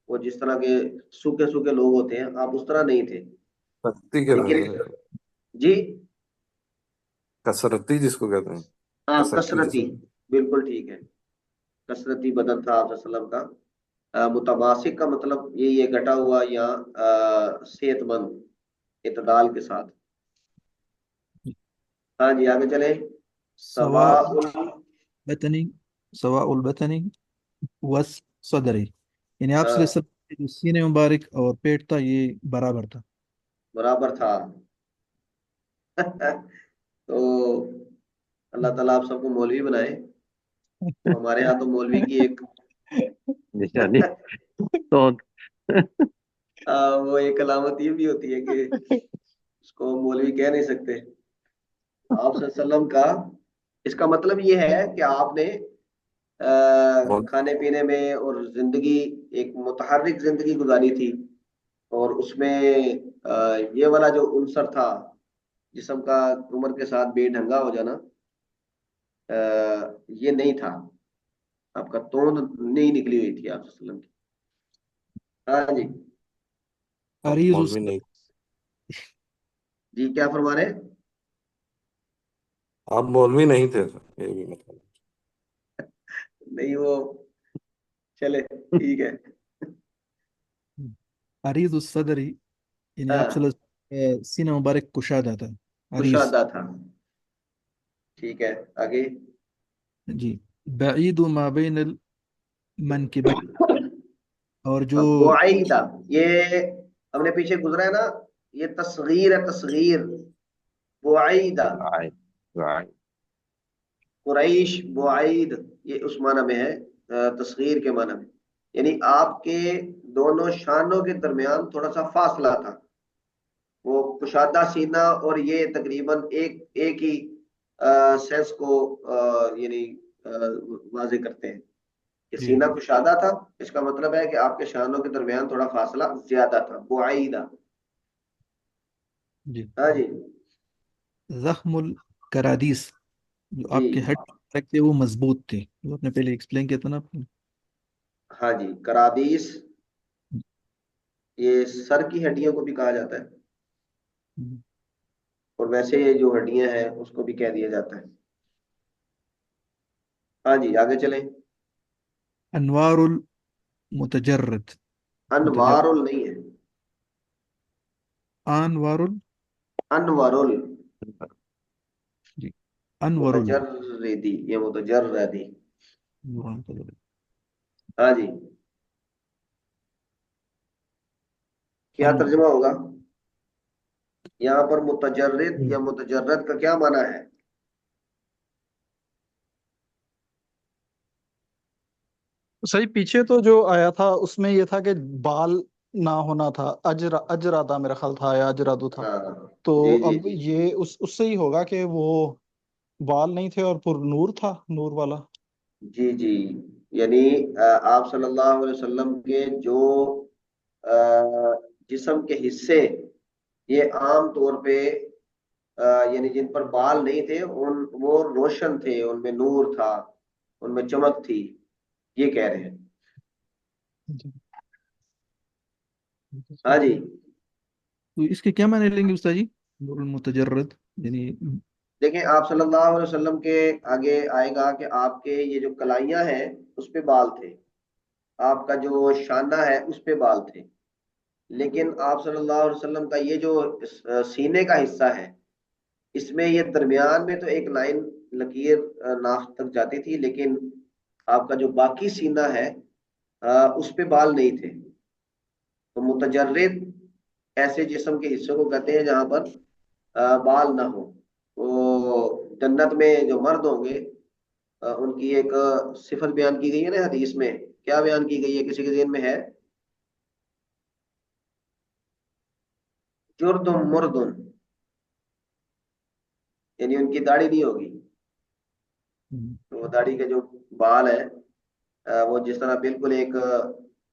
वो जिस तरह के सूखे सूखे लोग होते हैं, आप उस तरह नहीं थे। कसरती के लेकिन, रहे थे। जी, कसरती जिसको कहते हैं। हाँ, कसरती कसरती, जिसको। बिल्कुल ठीक है। कसरती बदन था आप सल्लम का। मुतवासिक का मतलब यही है, घटा हुआ या सेहतमंद, इतदाल के साथ। हाँ जी, आगे चले। सवा सवाउल। बतनी, सवाउल बतनी वस सदरी, यानी आप सल्लल्लाहु हाँ, अलैहि वसल्लम के जो सीने मुबारक और पेट था ये बराबर था। बराबर था। तो अल्लाह ताला आप सबको मौलवी बनाए। तो हमारे यहाँ तो मौलवी की एक निशानी तो वो एक अलामत ये भी होती है कि उसको मौलवी कह नहीं सकते। आप सल्लम का, इसका मतलब ये है कि आपने बहुत। खाने पीने में और जिंदगी, एक मुतहर्रिक जिंदगी गुजारी थी। और उसमें ये वाला जो उनसर था, जिस्म का उम्र के साथ बेढंगा हो जाना, ये नहीं था। आपका तोंद नहीं निकली हुई थी आप सल्लम की। हाँ जी। आप अरीजुस, मौलवी नहीं। जी, क्या फरमा रहे हैं? आप मौलवी नहीं थे सर, ये भी मतलब। नहीं, वो, चले ठीक है। अरीजुस सदरी, यानी आप हाँ, सल्लल्लाहु अलैहि वसल्लम सीना मुबारक कुशादा था, अरीज। कुशादा था। ठीक है, आगे। जी, बईदु मा बैनल मनकिबैन, और जो बुआईदा, ये हमने पीछे गुजरा है ना, ये तस्गीर है, तस्गीर। बुआईदा, राइट, राइट। कुरैश बुआईद, ये उस माना में है, तस्गीर के माना में। यानी आपके दोनों शानों के दरमियान थोड़ा सा फासला था। वो कुशादा सीना और ये तकरीबन एक एक ही सेंस को यानी वाजे करते हैं कि जी सीना कुशादा था। इसका मतलब है कि आपके शानों के दरमियान थोड़ा फासला ज्यादा था, बुआईदा। जी, हाँ जी। जख्मुल करादीस, जो जी, आपके हड्डी रखते वो मजबूत थे, जो आपने पहले एक्सप्लेन किया था ना आपने। हाँ जी, करादीस, ये सर की हड्डियों को भी कहा जाता है। اور ویسے یہ جو ہڈیاں ہیں اس کو بھی کہہ دیا جاتا ہے. ہاں جی آگے چلیں. انوار المتجرد. انوار نہیں ہے، انوار انورل جی انور متجردی، یہ متجردی. ہاں جی کیا ترجمہ ہوگا یہاں پر؟ متجرد یا متجرد کا کیا معنی ہے؟ صحیح، پیچھے تو جو آیا تھا اس میں یہ تھا کہ بال نہ ہونا تھا، اجرادہ میرا خیال تھا یا اجرادو تھا. ہاں تو جی جی اب جی یہ اس سے ہی ہوگا کہ وہ بال نہیں تھے اور پر نور تھا، نور والا. جی جی. یعنی آپ صلی اللہ علیہ وسلم کے جو جسم کے حصے یہ عام طور پہ یعنی جن پر بال نہیں تھے وہ روشن تھے، ان میں نور تھا، ان میں چمک تھی، یہ کہہ رہے ہیں. ہاں جی تو اس کے کیا معنی لیں گے استاد جی؟ نور المتجرد یعنی دیکھیں آپ صلی اللہ علیہ وسلم کے آگے آئے گا کہ آپ کے یہ جو کلائیاں ہیں اس پہ بال تھے، آپ کا جو شانہ ہے اس پہ بال تھے، لیکن آپ صلی اللہ علیہ وسلم کا یہ جو سینے کا حصہ ہے اس میں یہ درمیان میں تو ایک لائن لکیر ناف تک جاتی تھی، لیکن آپ کا جو باقی سینہ ہے اس پہ بال نہیں تھے. تو متجرد ایسے جسم کے حصوں کو کہتے ہیں جہاں پر بال نہ ہو. وہ جنت میں جو مرد ہوں گے ان کی ایک صفت بیان کی گئی ہے نا حدیث میں، کیا بیان کی گئی ہے کسی کے ذہن میں ہے؟ جردم مردن، یعنی ان کی داڑھی نہیں ہوگی. تو وہ داڑھی کے جو بال ہے وہ جس طرح بالکل ایک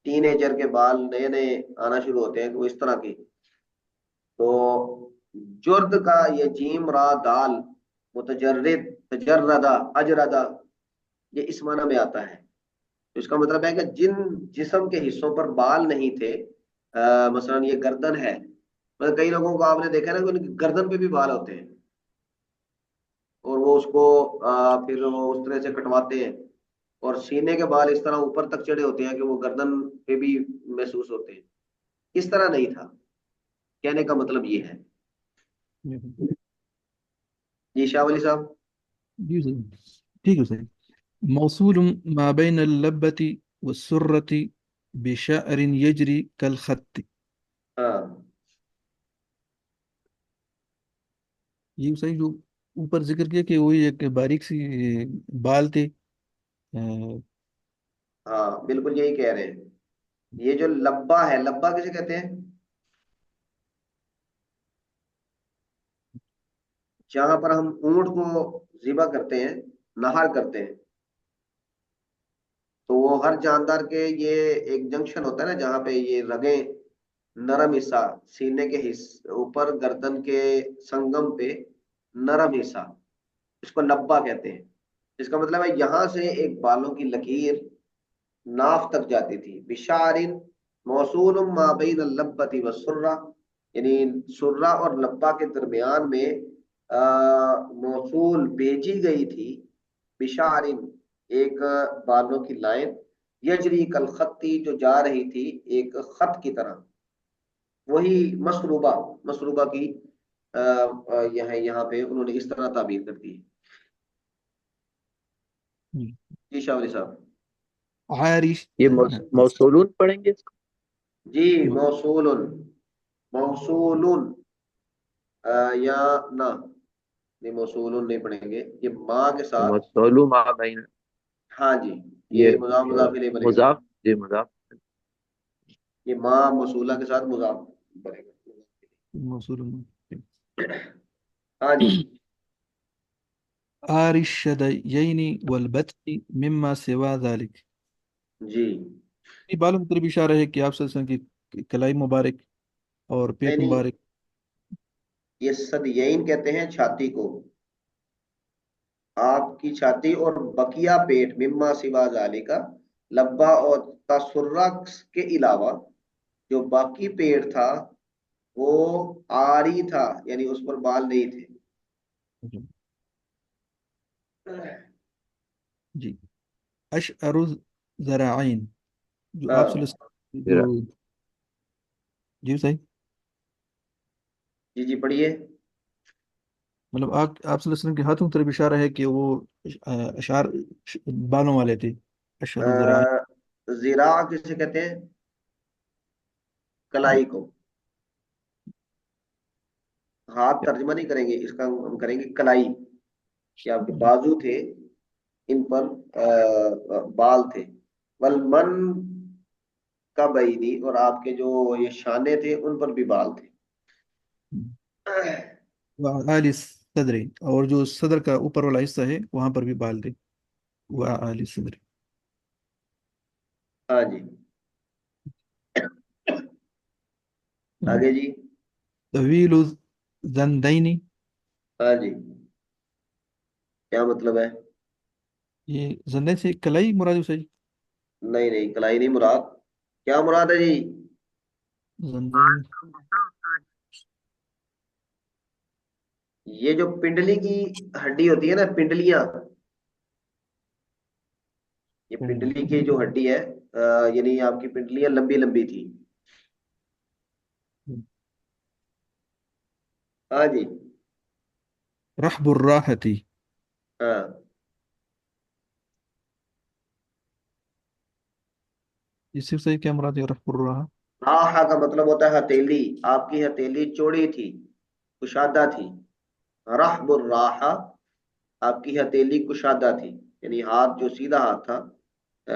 ٹین ایجر کے بال نئے نئے آنا شروع ہوتے ہیں تو اس طرح کی. تو جرد کا یہ جیم را دال متجرد تجردہ اجردہ یہ اس معنی میں آتا ہے. تو اس کا مطلب ہے کہ جن جسم کے حصوں پر بال نہیں تھے مثلا یہ گردن ہے، مطلب کئی لوگوں کو آپ نے دیکھا نا کہ ان کی گردن پہ بھی بال ہوتے ہیں اور وہ اس کو پھر وہ اس طرح سے کٹواتے ہیں، اور سینے کے بال اس طرح اوپر تک چڑھے ہوتے ہیں کہ وہ گردن پہ بھی محسوس ہوتے ہیں. اس طرح نہیں تھا، کہنے کا مطلب یہ ہے. جی شاہ ولی صاحب. جی سر ٹھیک ہے سر. موصول ما بين اللبة والسرة بشعر يجري كالخط. ہاں یہ صحیح جو اوپر ذکر کیا کہ وہی ایک باریک سی بال تھے. ہاں بالکل یہی کہہ رہے ہیں. یہ جو لبا ہے، لبا کسے کہتے ہیں؟ جہاں پر ہم اونٹ کو ذبح کرتے ہیں، نہار کرتے ہیں، تو وہ ہر جاندار کے یہ ایک جنکشن ہوتا ہے نا جہاں پہ یہ رگیں، نرم حصہ سینے کے اوپر گردن کے سنگم پہ نرم حصہ، اس کو لبا کہتے ہیں. اس کا مطلب ہے یہاں سے ایک بالوں کی لکیر ناف تک جاتی تھی. بشارن موصول ما بین اللبۃ والسرہ، یعنی سرہ اور لبا کے درمیان میں موصول بھیجی گئی تھی. بشارن ایک بالوں کی لائن، یجری کل خطی جو جا رہی تھی ایک خط کی طرح. وہی مسروبہ، مسروبہ کی یہاں پہ انہوں نے اس طرح تعبیر کر دی. جی شاہ ولی صاحب. عارش یہ موصولون پڑھیں گے اس کو؟ جی موصول، موصول یا نہ نہیں، موصول نہیں پڑھیں گے، یہ ماں کے ساتھ. موصولو ما بین، ہاں جی یہ یہ مضاف مضاف الیہ بنے گا. مضاف، جی مضاف. یہ ماں موصولہ کے ساتھ مضاف بنے گا. موصول. ہاں جی عارش الشديين والبتق مما سوى ذلك. جی. یہ بالوں کی طرف اشارہ ہے کہ آپ صلی اللہ علیہ وسلم کی کلائی مبارک اور نہیں پیٹ نہیں، مبارک. یہ صدیین کہتے ہیں چھاتی کو، آپ کی چھاتی اور بقیہ پیٹ، مما سوا ذالکا لبا اور تسرق کے علاوہ جو باقی پیٹ تھا वो आरी था, यानी उस पर बाल नहीं थे। जी। अशअरु ज़राइन, जो आप हाँ जो, जी सही। जी जी पढ़िए। मतलब आप सल्लल्लाहु अलैहि वसल्लम के हाथों की तरफ इशारा है कि वो अशार बालों वाले थे। अशअरु ज़राइन। जीरा किसे कहते हैं? कलाई को। हाथ तर्जमा नहीं करेंगे इसका, हम करेंगे कलाई, कि आपके बाजू थे, इन पर बाल थे। वलमन का बैनी, और आपके जो ये शाने थे उन पर भी बाल थे। आली सदरी, और जो सदर का ऊपर वाला हिस्सा है वहां पर भी बाल थे। वह आली सदरी। हाँ जी। आगे जी। तवील जंदैनी, हाँ जी, क्या मतलब है? ये जंदैन से कलाई मुराद है। नहीं नहीं, कलाई नहीं मुराद। क्या मुराद है जी? जंदैन। ये जो पिंडली की हड्डी होती है ना, पिंडलियां, ये पिंडली की जो हड्डी है, यानी आपकी पिंडलियां लंबी लंबी थी। हाँ जी। रहबुर राहती, हाँ, इससे सही क्या मुराद है रहबुर राह? राहा का मतलब होता है हथेली। आपकी हथेली चौड़ी थी, कुशादा थी। रहबुर राहा, आपकी हथेली कुशादा थी, यानी हाथ जो सीधा हाथ था,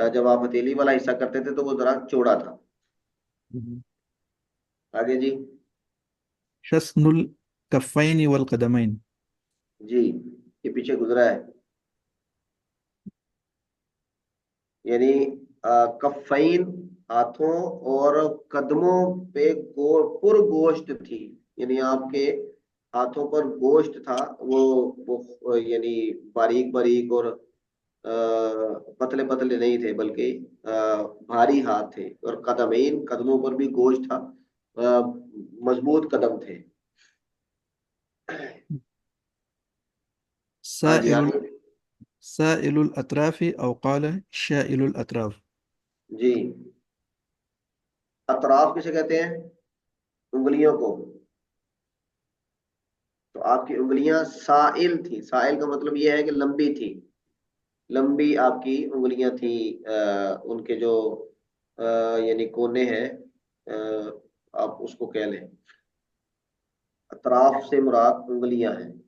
जब आप हथेली वाला हिस्सा करते थे तो वो जरा चौड़ा था। आगे जी। शस्नुल कफ़ैन वल कदमैन। जी, ये पीछे गुजरा है। यानी कफ़ैन हाथों, और कदमों पे पुर गोश्त थी, यानी आपके हाथों पर गोश्त था। वो यानी बारीक बारीक और पतले पतले नहीं थे, बल्कि भारी हाथ थे। और कदमैन, कदमों पर भी गोश्त था, मजबूत कदम थे। हाँ जी साइलुल आगे। साइलुल अतराफी अव क़ाल शाइलुल अतराफ। जी, अतराफ किसे कहते हैं? उंगलियों को। तो आपकी उंगलियां साइल थी। साइल का मतलब यह है कि लंबी थी। लंबी आपकी उंगलियां थी। उनके जो अ, यानी कोने हैं, आप उसको कह लें। अतराफ से मुराद उंगलियां हैं।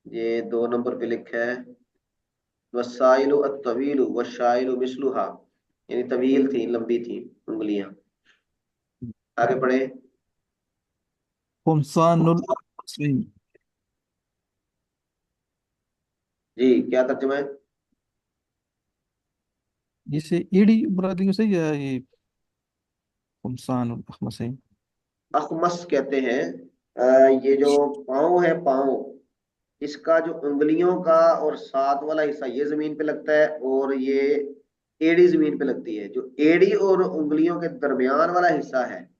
ये 2 नंबर पे लिखा है, वसाइलु अत्तवीलु वशाइलु मिसलुहा, यानी तवील थी, लंबी थी उंगलियां। आगे पढ़े। खुमसानुल अस्वीन। जी, क्या तर्जुमा है? जिसे ईडी मुराद है सही है ये खुमसानुल अखमसैन। अखमस कहते हैं। ये जो पाँव है, पाँव, इसका जो उंगलियों का और साथ वाला हिस्सा ये जमीन पे लगता है, और ये एड़ी जमीन पे लगती है। जो एड़ी और उंगलियों के दरमियान वाला हिस्सा है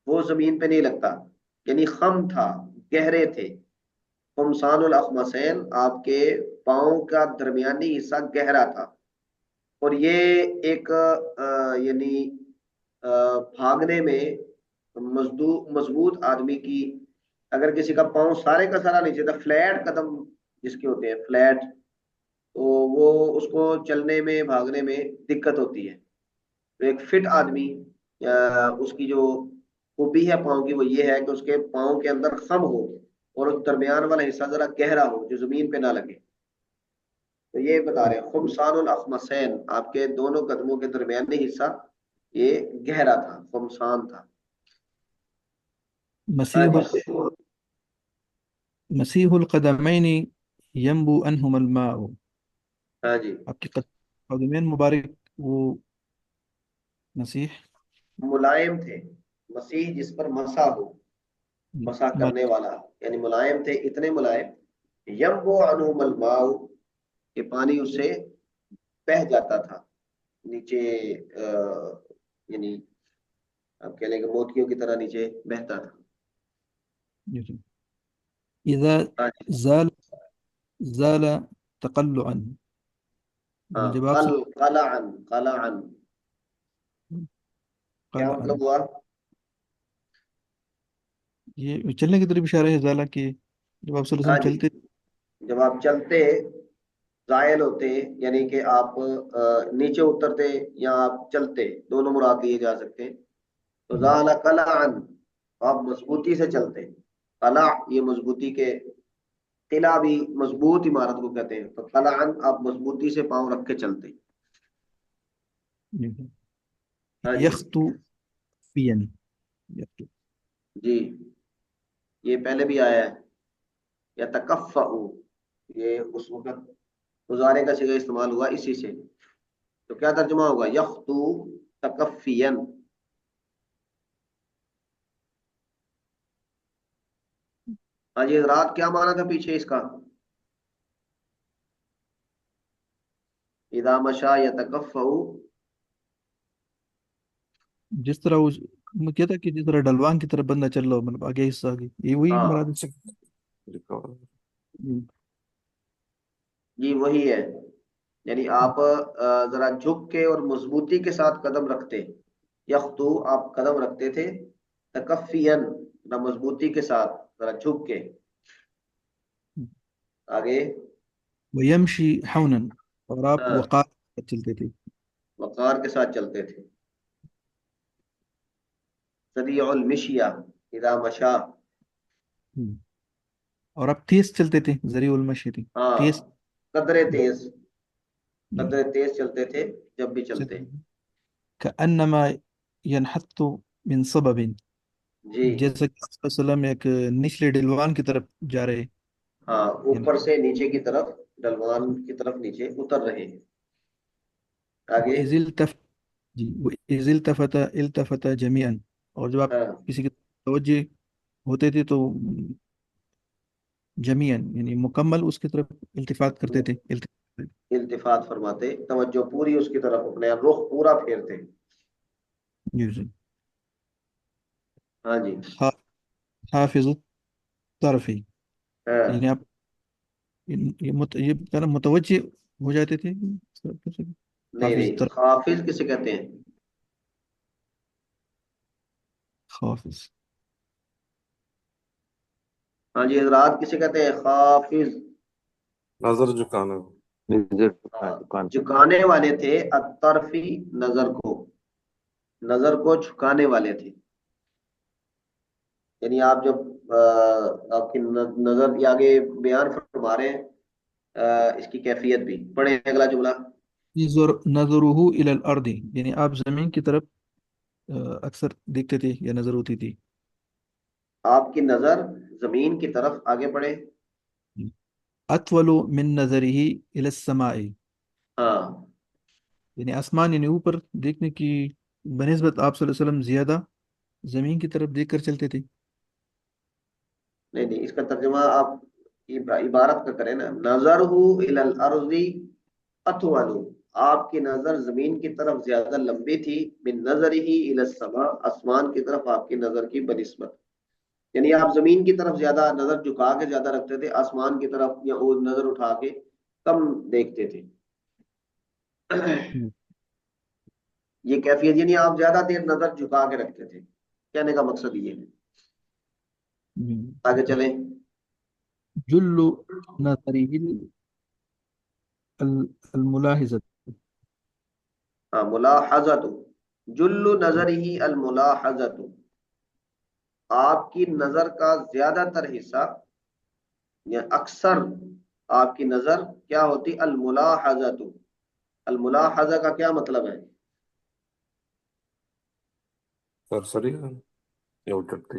वो जमीन पे नहीं लगता, यानी खम था, गहरे थे। खुमसानुल अखमसैन, आपके पाँव का दरमियानी हिस्सा गहरा था। और ये एक यानी भागने में मजबूत आदमी की, अगर किसी का पाँव सारे का सारा नीचे था, फ्लैट कदम जिसके होते हैं, फ्लैट, तो वो उसको चलने में भागने में दिक्कत होती है। तो एक फिट आदमी, उसकी जो खूबी है पाँव की, वो ये है कि उसके पाँव के अंदर खम हो, और उस दरमियान वाला हिस्सा जरा गहरा हो जो जमीन पे ना लगे। तो ये बता रहे हैं खुमसानुल अखमसैन, आपके दोनों कदमों के दरमियानी हिस्सा ये गहरा था, खुमसान था। हाँ मसीहुल जी। मसीहुल कदमैन यंबु अनहुमल माउ। हाँ जी, आपके कदमैन मुबारक वो मसीह मुलायम थे। मसीह जिस पर मसा हो, मसा मत। करने वाला, यानी मुलायम थे, इतने मुलायम। यम वो अनुमल माऊ, कि पानी उससे बह जाता था नीचे, यानी آپ کہہ لیں کہ موتیوں کی طرح نیچے بہتا تھا. جی جی. اذا ہاں جی. زال زال تقلعا، ہاں یعنی جب آپ سے قلعن کیا قلعا، مطلب ہوا؟ یہ چلنے کی طرف اشارہ ہے زالہ کہ جب آپ صلی اللہ ہاں علیہ وسلم جی، چلتے. جب آپ چلتے زائل ہوتے یعنی کہ آپ نیچے اترتے یا آپ چلتے، دونوں مراد لیے جا سکتے ہیں. تو زال قلعن، آپ مضبوطی سے چلتے. قلع یہ مضبوطی کے، قلعہ بھی مضبوط عمارت کو کہتے ہیں، تو قلعن آپ مضبوطی سے پاؤں رکھ کے چلتے. ہاں جی یخطو فین، یخطو. جی، یہ پہلے بھی آیا ہے. یا تکفع، یہ اس وقت مضارع کا صیغہ استعمال ہوا اسی سے. تو کیا ترجمہ ہوگا؟ یخطو تکفین. ہاں جی حضرات، کیا مانا تھا پیچھے اس کا؟ اذا مشا یتکفع. جس طرح میں کہتا کہ جس طرح ڈلوان کی طرف بندہ چل رہا ہو، مطلب آگے حصہ آگے، یہ وہی ہاں مراد ہے. جی وہی ہے، یعنی آپ ذرا جھک کے اور مضبوطی کے ساتھ قدم رکھتے. یخطو آپ قدم رکھتے تھے، تکفین نہ مضبوطی کے ساتھ، ذرا جھک کے. آگے ویمشی حونا، اور آپ ہاں وقار سے چلتے تھے. وقار کے ساتھ چلتے تھے. سریع المشیہ اذا مشا. اور آپ تیز چلتے تھے، ذریع المشی تھی، ہاں تیز قدرے تیز، قدرے تیز چلتے تھے جب بھی چلتے. کأنما ينحط من صبب، جی جیسا کہ آپ صلی اللہ علیہ وسلم ایک نچلے ڈلوان کی طرف جا رہے. ہاں، اوپر سے نیچے کی طرف، ڈلوان کی طرف نیچے اتر رہے ہیں. آگے وَإِذِ التفت، جی وَإِذِ التفت جميعا، اور جب آپ ہاں کسی کی توجہ ہوتے تھے تو جميعا یعنی مکمل اس کی طرف التفات کرتے تھے. التفات فرماتے، توجہ پوری اس کی طرف، اپنے رخ پورا پھیرتے. جی جی. ہاں جی. حافظ الطرفی، ہاں یعنی آپ یہ کہنا متوجہ ہو جاتے تھے. نہیں حافظ نہیں، طرف، حافظ کسے کہتے ہیں؟ حافظ. ہاں جی حضرات، کسے کہتے ہیں حافظ؟ نظر جھکانا. ہاں، دکان. جھکانے والے تھے الطرفی، نظر کو، نظر کو جھکانے والے تھے. یعنی آپ جب آپ کی نظر یہ آگے بیان فرما رہے ہیں اس کی کیفیت بھی. پڑھیں اگلا جملہ. نظرہ الی الارض، یعنی آپ زمین کی طرف اکثر دیکھتے تھے یا نظر ہوتی تھی. آپ کی نظر زمین کی طرف. آگے پڑھیں. اطول من نظرہ الی السماء، ہاں یعنی آسمان یعنی اوپر دیکھنے کی بنسبت آپ صلی اللہ علیہ وسلم زیادہ زمین کی طرف دیکھ کر چلتے تھے. نہیں نہیں، اس کا ترجمہ آپ عبارت کا کریں نا. نظر الی الارض اطول، آپ کی نظر زمین کی طرف زیادہ لمبی تھی. من نظرہ الی السماء، آسمان کی طرف آپ کی نظر کی بنسبت. یعنی آپ زمین کی طرف زیادہ نظر جھکا کے زیادہ رکھتے تھے، آسمان کی طرف یا نظر اٹھا کے کم دیکھتے تھے. یہ کیفیت، یعنی آپ زیادہ دیر نظر جھکا کے رکھتے تھے. کہنے کا مقصد یہ ہے. آگے چلیں. جل نظرہ الملاحظت، ہاں ملاحظت، جل نظر ہی الملاحظت، آپ کی نظر کا زیادہ تر حصہ یا اکثر آپ کی نظر کیا ہوتی؟ الملاحظت. الملاحظہ کا کیا مطلب ہے؟ سرسری یا اٹھتی.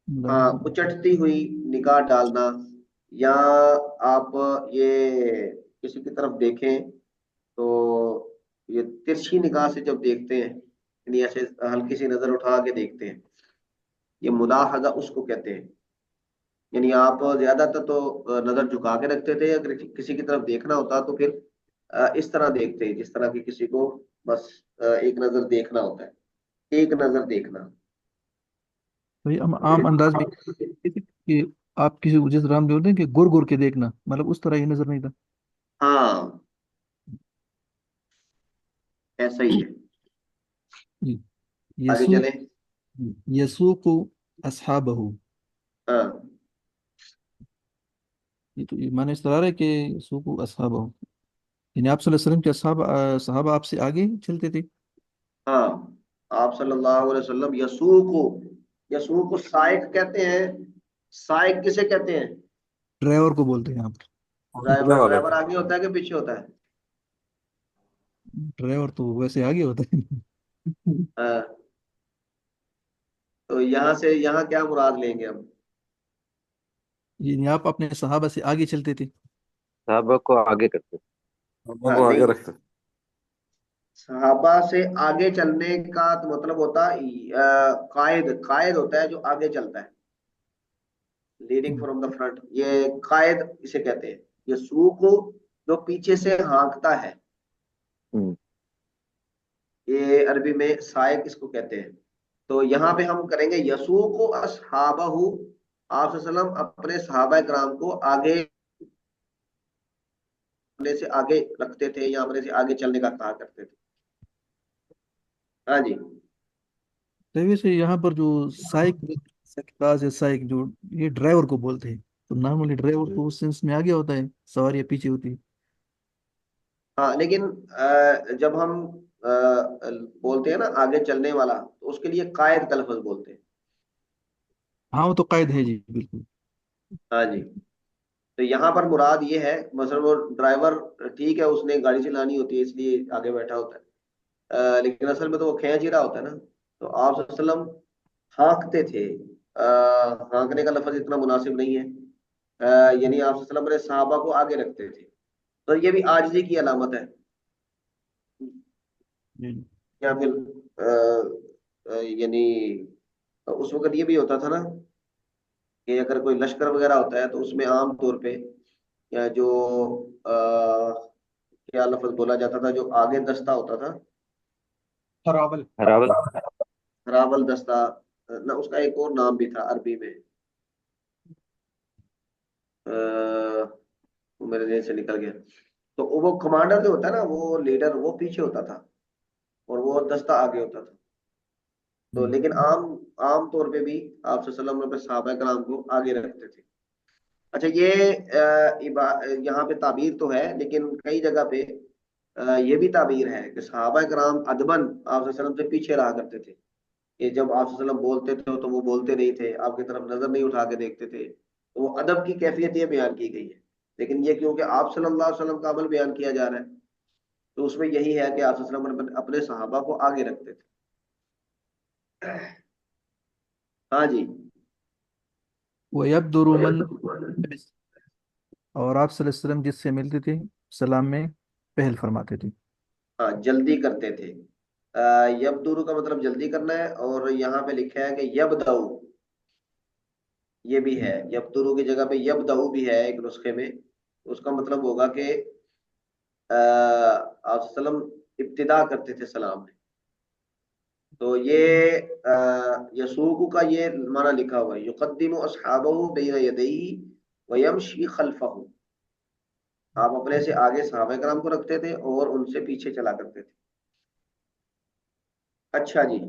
ہاں، اچٹتی ہوئی نگاہ ڈالنا، یا آپ یہ کسی کی طرف دیکھیں تو یہ ترچھی نگاہ سے جب دیکھتے ہیں، یعنی ایسے ہلکی سی نظر اٹھا کے دیکھتے ہیں، یہ ملاحظہ اس کو کہتے ہیں. یعنی آپ زیادہ تر تو نظر جھکا کے رکھتے تھے، اگر کسی کی طرف دیکھنا ہوتا تو پھر اس طرح دیکھتے ہیں جس طرح کہ کسی کو بس ایک نظر دیکھنا ہوتا ہے. एक नजर देखना। भाई हम आम अंदाज में कि आप किसी को जिस राम बोलते हैं कि गुर गुर के देखना, मतलब उस तरह ये नजर नहीं था। हाँ, ऐसा ही है। जी। आगे यसू चले। यसूकु अस्हाबहु, हाँ, ये तो ये माने इस तरह है कि यसूकु अस्हाबहु, यानी आप सल्लल्लाहु अलैहि वसल्लम के सहाबा आपसे आगे चलते थे। हाँ, आप सल्लल्लाहु अलैहि वसल्लम यसूक, यसूक साइक कहते हैं। साइक किसे कहते हैं? ड्राइवर को बोलते हैं आप। चलने ड्राइवर। वाले ड्राइवर को। आगे होता है कि पीछे होता है? ड्राइवर तो वैसे आगे होता है। हाँ, तो यहाँ से यहाँ क्या मुराद लेंगे हम? यानी आप अपने सहाबा से आगे चलते थे। साहबा को आगे करते थे। दोनों हाँ को आगे नहीं, रखते। सहाबा से आगे चलने का तो मतलब होता है कायद। कायद होता है जो आगे चलता है, लीडिंग फ्रॉम द फ्रंट, ये कायद इसे कहते हैं। ये सूक जो पीछे से हाँकता है, हम्म। ये अरबी में सायक इसको कहते हैं। तो यहाँ पे हम करेंगे यसूक अस्हाबहु, आप सल्लम अपने सहाबा कराम को आगे, अपने से आगे रखते थे या अपने से आगे चलने का कहा करते थे। हाँ जी। तो वैसे यहाँ पर जो साइक साइकिल या साइक जो, ये ड्राइवर को बोलते हैं। तो नॉर्मली ड्राइवर तो उस सेंस में आगे होता है, सवारी पीछे होती है। हाँ लेकिन जब हम बोलते हैं ना आगे चलने वाला, तो उसके लिए कायद का लफ्ज बोलते हैं। हाँ वो तो कायद है जी, बिल्कुल। हाँ जी। तो यहाँ पर मुराद ये है, मसलन वो ड्राइवर, ठीक है उसने गाड़ी चलानी होती है इसलिए आगे बैठा होता है, लेकिन असल में तो वो खींच ही रहा होता है ना। तो आप वसल्लम हाँकते थे। हाँकने का लफ्ज इतना मुनासिब नहीं है। यानी आप वसल्लम अपने सहाबा को आगे रखते थे, तो ये भी आजिज़ी की अलामत है। जी। या फिर यानी उस वक्त ये भी होता था ना कि अगर कोई लश्कर वगैरह होता है तो उसमें आम तौर पे या जो क्या लफ्ज बोला जाता था, जो आगे दस्ता होता था, हरावल। हरावल। हरावल दस्ता, ना उसका एक और नाम भी था अरबी में, वो मेरे जेहन से निकल गया। तो वो कमांडर जो होता है ना, वो लीडर, वो पीछे होता था और वो दस्ता आगे होता था। तो हम्म। लेकिन आम आम तौर पे भी आप सल्लल्लाहु अलैहि वसल्लम अपने सहाबा कराम को आगे रखते थे। अच्छा, ये यहाँ पे ताबीर तो है, लेकिन कई जगह पे ये भी ताबीर है कि सहाबा कराम अदबन आप वसल्लम से पीछे रहा करते थे। ये जब आप वसल्लम बोलते थे तो वो बोलते नहीं थे, आपकी तरफ नजर नहीं उठा के देखते थे, तो वो अदब की कैफियत ये बयान की गई है। लेकिन ये क्योंकि आप सल्लल्लाहु अलैहि वसल्लम का अमल बयान किया जा रहा है, तो उसमें यही है कि आप वसल्लम अपने सहाबा को आगे रखते थे। हाँ जी। वो यबदुरु मन, और आप सल्लल्लाहु अलैहि वसल्लम जिससे मिलते थे सलाम में पहल फरमाते थे। हाँ, जल्दी करते थे। यबदुरु का मतलब जल्दी करना है, और यहाँ पे लिखा है कि यबदऊ, ये भी है। यबदुरु की जगह पे यबदऊ भी है एक नुस्खे में। उसका मतलब होगा कि आप सल्लम इब्तिदा करते थे सलाम में। तो ये यसूकु का ये माना लिखा हुआ है, युक़द्दिमु अस्हाबहु बैन यदैहि व यमशी खल्फहु। आप अपने से आगे सहाबा कराम को रखते थे और उनसे पीछे चला करते थे। अच्छा जी,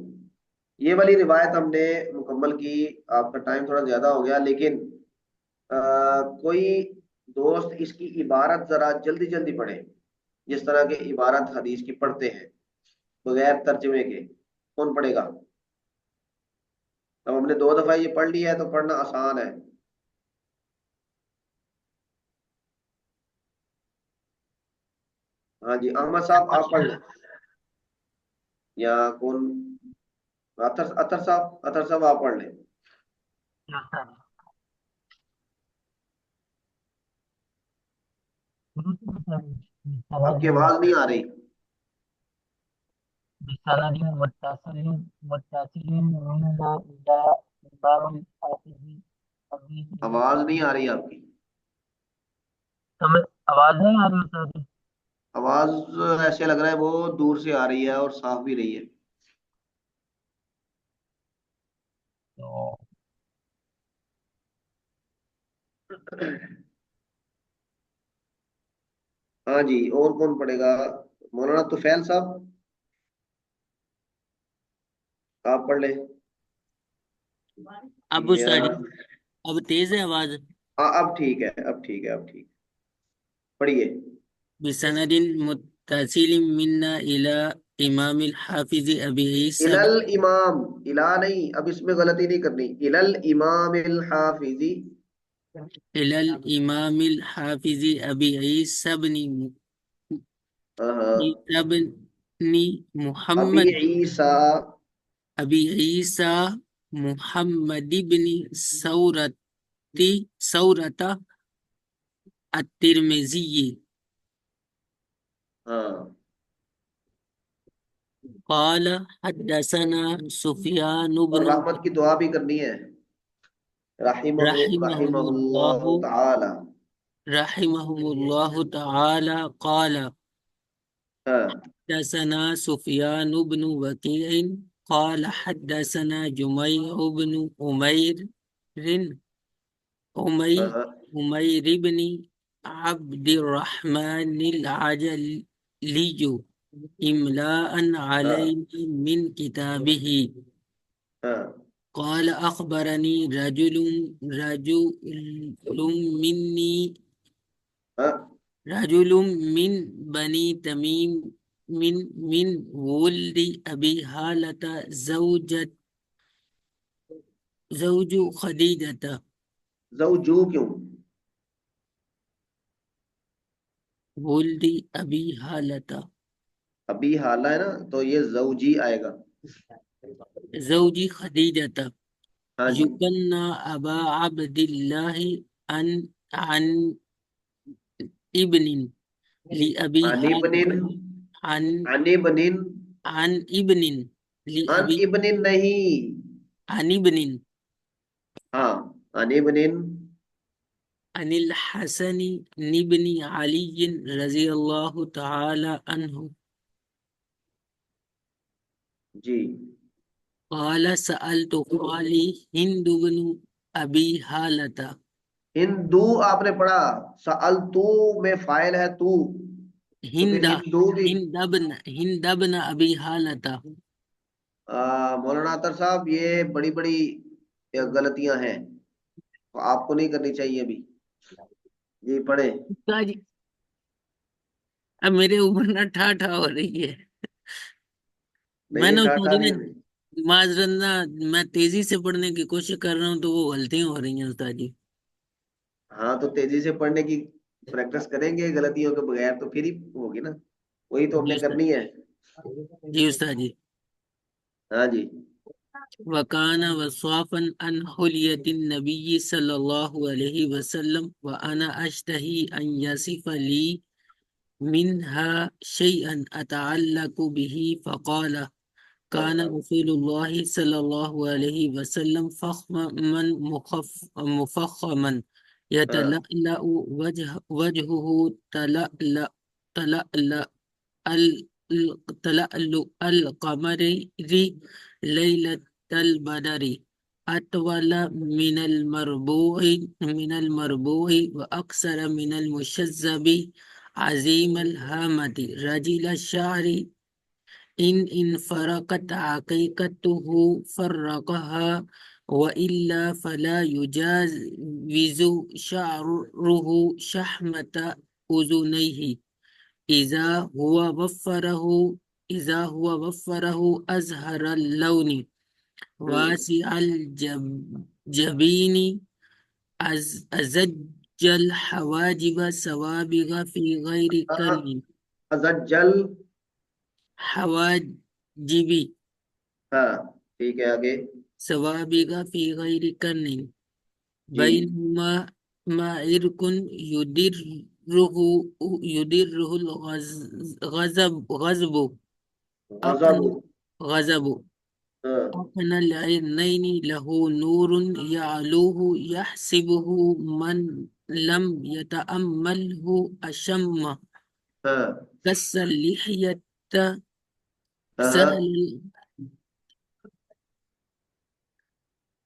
ये वाली रिवायत हमने मुकम्मल की। आपका टाइम थोड़ा ज्यादा हो गया, लेकिन अ, कोई दोस्त इसकी इबारत जरा जल्दी जल्दी पढ़े, जिस तरह के इबारत हदीस की पढ़ते हैं बगैर तर्जमे के। कौन पढ़ेगा? अब हमने 2 दफा ये पढ़ लिया है तो पढ़ना आसान है। हाँ जी, अहमद साहब आप पढ़ लें, या कौन? अतर साहब आप पढ़ लें। आपकी आवाज नहीं आ रही। आवाज नहीं आ रही आपकी। आवाज ऐसे लग रहा है वो दूर से आ रही है और साफ भी रही है। हाँ जी, और कौन पढ़ेगा? मौलाना तुफैल साहब, आप पढ़ ले। अब या उस्ताद जी, अब तेज है आवाज। हाँ, अब ठीक है, अब ठीक है, अब ठीक। पढ़िए। बिसनदिन मुत्तसिल मिन्ना इला इमाम हाफिज अबी ईसा इलल इमाम, इला नहीं, अब इसमें गलती नहीं करनी, इलल इमाम इल हाफिजी। इलल इमाम हाफिज अबी ईसा हाँ हाँ, बनी अबी मुहम्मद ईसा। अबी ईसा मुहम्मद इब्न सौरता अत-तिरमिज़ी हाँ, قال حدثنا سفيان और بن रहमत की दुआ भी करनी है। रहिमहुल्लाह रहिमहुल्लाहु ताला। रहिमहुल्लाहु ताला قال हाँ حدثنا سفيان بن وكيع قال حدثنا جميع بن हाँ أمير हाँ أمير بن عبد الرحمن العجلي إملاء हाँ علينا من كتابه हाँ قال أخبرني رجل مني हाँ رجل من بني تميم من ولد أبي هالة زوج خديجة ज़ौजू क्यों? ولد أبي هالة अभी हाला है ना, तो ये ज़ौजी आएगा। زوج خديجة हाँ जी। يكنى أبا عبد الله عن ابن لأبي अनिबनिन, هالة عن अनिबनिन, عن ابن अन لأبي इबनिन नहीं। عن ابن हाँ, अनिबनिन। عن الحسن بن علي رضي الله تعالى عنه जी। قال سألت خالي هند بن أبي هالة हिंदू आपने पढ़ा, सअलतू में फाइल है तू, तो फिर هند हिंदू भी। هند بن أبي هالة मौलाना अतर साहब, ये बड़ी बड़ी गलतियां हैं, तो आपको नहीं करनी चाहिए अभी। जी पढ़े। उस्ताद जी, अब मेरे ऊपर ना ठा हो रही है। नहीं मैं नहीं, ना उस्ताद टाटा जी नहीं ने होने। माजरत ना, मैं तेजी से पढ़ने की कोशिश कर रहा हूँ तो वो गलतियां हो रही हैं उस्ताद जी। हाँ, तो तेजी से पढ़ने की प्रैक्टिस करेंगे गलतियों के बगैर, तो फिर ही होगी ना, वही तो जी हमने उस्ताद करनी है। जी उस्ताद जी। हाँ जी। वकाना वस्वाफन अन हुलियतिन नबी सल्लल्लाहु अलैहि वसल्लम व अना अश्तही अन यसिफ ली मिनहा शैअन अतअल्लकु बिही फ़क़ाल हाँ कान रसूलुल्लाहि सल्लल्लाहु अलैहि वसल्लम फ़ख्मन मुफ़ख्खमन हाँ यतलअलअ वजहुहु तलअलअ तलअलु القمر ليلة البدر أطول من المربوع وأكثر من المشذب عظيم الهامة رجل الشعر إن انفرقت عقيقته فرقها وإلا فلا يجاوز شعره شحمة أذنيه إذا هو وفره إذا هو وفره أزهر اللون واسع الجبين أزج الحواجب سوابغ في غير हाँ, كرم अज़ज्जल। حواجب हाँ ठीक है, आगे। سوابغ في غير كرم जी। بينهما ما عرق يدره الغضب गज़ब। أقنى غضب हाँ أقنى العينين له نور يعلوه يحسبه من لم يتأمله أشم हाँ كس اللحية हाँ। سهل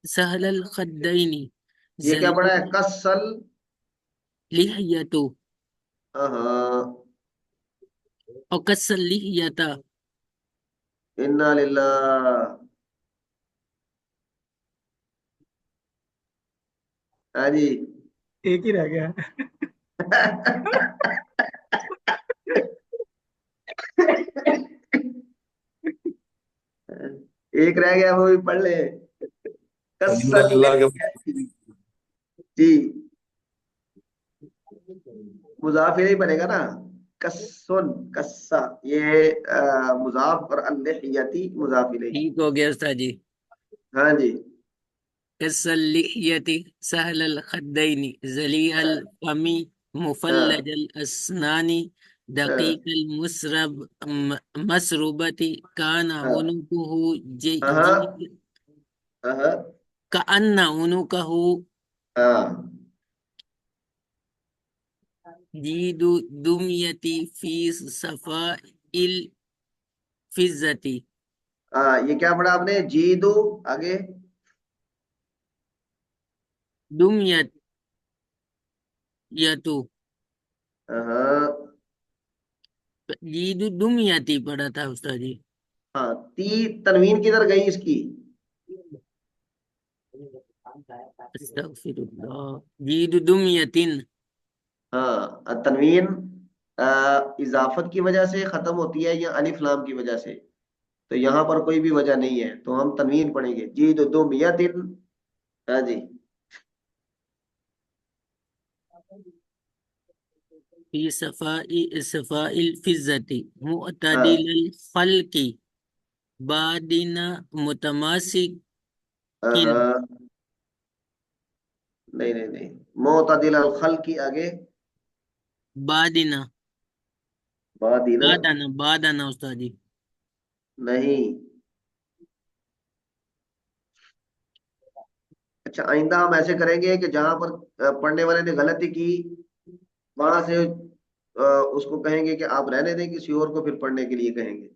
سهل الخدين ये क्या पढ़ा है? زليل कसल। लिहयतु हाँ, और कस्सल लिहयता। इन्ना लिल्लाह। हाँ जी। एक ही रह गया। एक रह गया, वो भी पढ़ ले। इन्ना कस्सल लिल्लाह के जी, मुजाफ नहीं बनेगा ना। कस्सुन, कस्सा, ये मुजाफ, और अल्लिहयती मुजाफ इलैह। ठीक हो गया उस्ताद जी। हाँ जी। कस्सल लिहयति सहलल खद्दैनी जलीअल फमी हाँ मुफल्लजल अस्नानी हाँ दकीकल मुसरब मसरूबती काना हाँ उनुकुहु हाँ जी हाँ हाँ कान्ना उनुकहु हाँ। जीदु दुमियती फी सफाइल फिज्जती। ये क्या पढ़ा आपने? जी दो, आगे? दुमियत यतु हाँ जीदु दुमियती पढ़ा था उस्ताद जी। हाँ, ती तनवीन किधर गई इसकी? अस्तगफिरुल्लाह। जीदु दुमियतिन। हाँ, तनवीन इजाफत की वजह से खत्म होती है या अलिफ लाम की वजह से? तो यहाँ पर कोई भी वजह नहीं है, तो हम तनवीन पढ़ेंगे। जी दो दो मिया दिन। हाँ जी। फी सफाइल फिज्जती हाँ मुअतदिल खल्की बादिना मुतमासिकिन। हाँ, नहीं नहीं नहीं, मोतदिल अल खल की आगे? बादिना बादीना? बादाना उस्ताद जी। नहीं। अच्छा, आइंदा हम ऐसे करेंगे कि जहां पर पढ़ने वाले ने गलती की, वहां से उसको कहेंगे कि आप रहने दें, किसी और को फिर पढ़ने के लिए कहेंगे,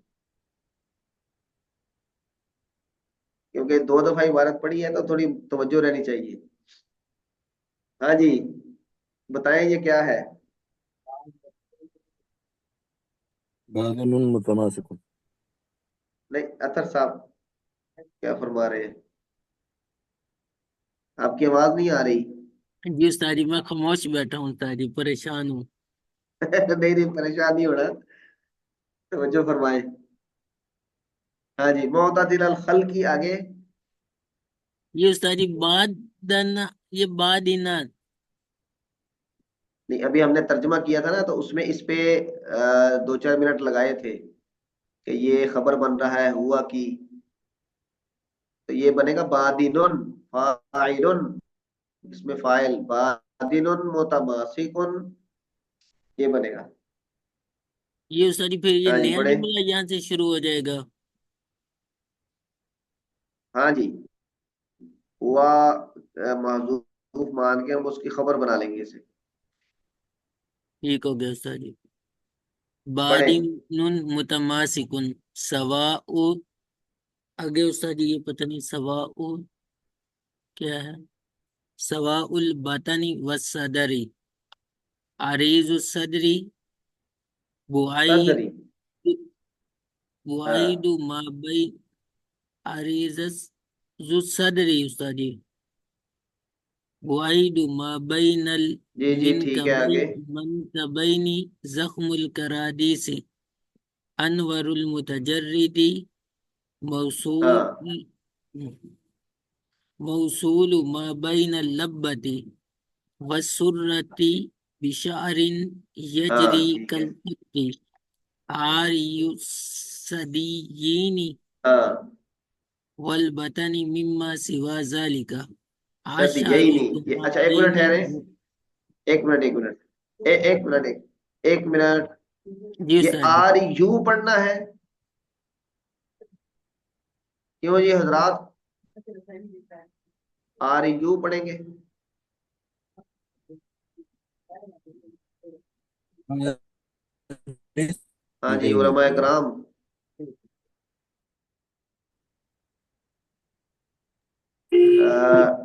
क्योंकि दो दफा इबारत पढ़ी है तो थोड़ी तवज्जो रहनी चाहिए। हाँ जी, बताएं ये क्या है? बादुन मुतमासिकुन। नहीं, अतर साहब क्या फरमा रहे हैं? आपकी आवाज नहीं आ रही। जी उस्ताद जी, मैं खामोश बैठा हूँ उस्ताद जी, परेशान हूँ। नहीं नहीं, परेशान नहीं होना, तवज्जो फरमाए। हाँ जी, मोतदिल अल खल की आगे? ये उस्ताद जी बादना, ये बादिना। नहीं, अभी हमने तर्जमा किया था ना, तो उसमें इस पे 2-4 मिनट लगाए थे कि ये खबर बन रहा है हुआ की। तो ये बनेगा बादिनुन फाइलुन, इसमें फाइल बादिनुन मुतमासिकुन, ये बनेगा। ये उस्ताद जी फिर ये हाँ जी, नया पढ़े। जुमला यहाँ से शुरू हो जाएगा। हाँ जी, हुआ महजूफ मान के हम उसकी खबर बना लेंगे इसे। ठीक हो गया उस्ताद जी। पढ़े। बादिनुन मुतमासिकुन सवाउ। आगे उस्ताद जी ये पता नहीं सवाउ क्या है। सवाउल बतनी वसदरी अरीजु सदरी बुआई सदरी। हाँ बुआइदु मा बई अरीजस जु सदरी उस्ताद जी। बुआइदु मा बैनल जी जी, ठीक है, मिनकबई आगे? मनकबैनी जख्मुल करादीसी अनवरुल मुतजर्रिदी मौसूल हाँ मौसूल मा बैनल लब्बती वसुर्रती बिशारिन यजरी हाँ, ठीक है। कलकत्ती आरियुसदीयीनी हाँ, वल बतनी मिम्मा सिवा जालिका सद यही आशारु नहीं, ये अच्छा, एक मिनट तुमारैनी। ठहरे। एक मिनट, एक मिनट, एक मिनट, एक मिनट। जी ये उस्ताद जी। आर यू पढ़ना है? क्यों जी हजरात, आर यू पढ़ेंगे? हाँ जी, यही नहीं उलमा पड़ेगा। इकराम।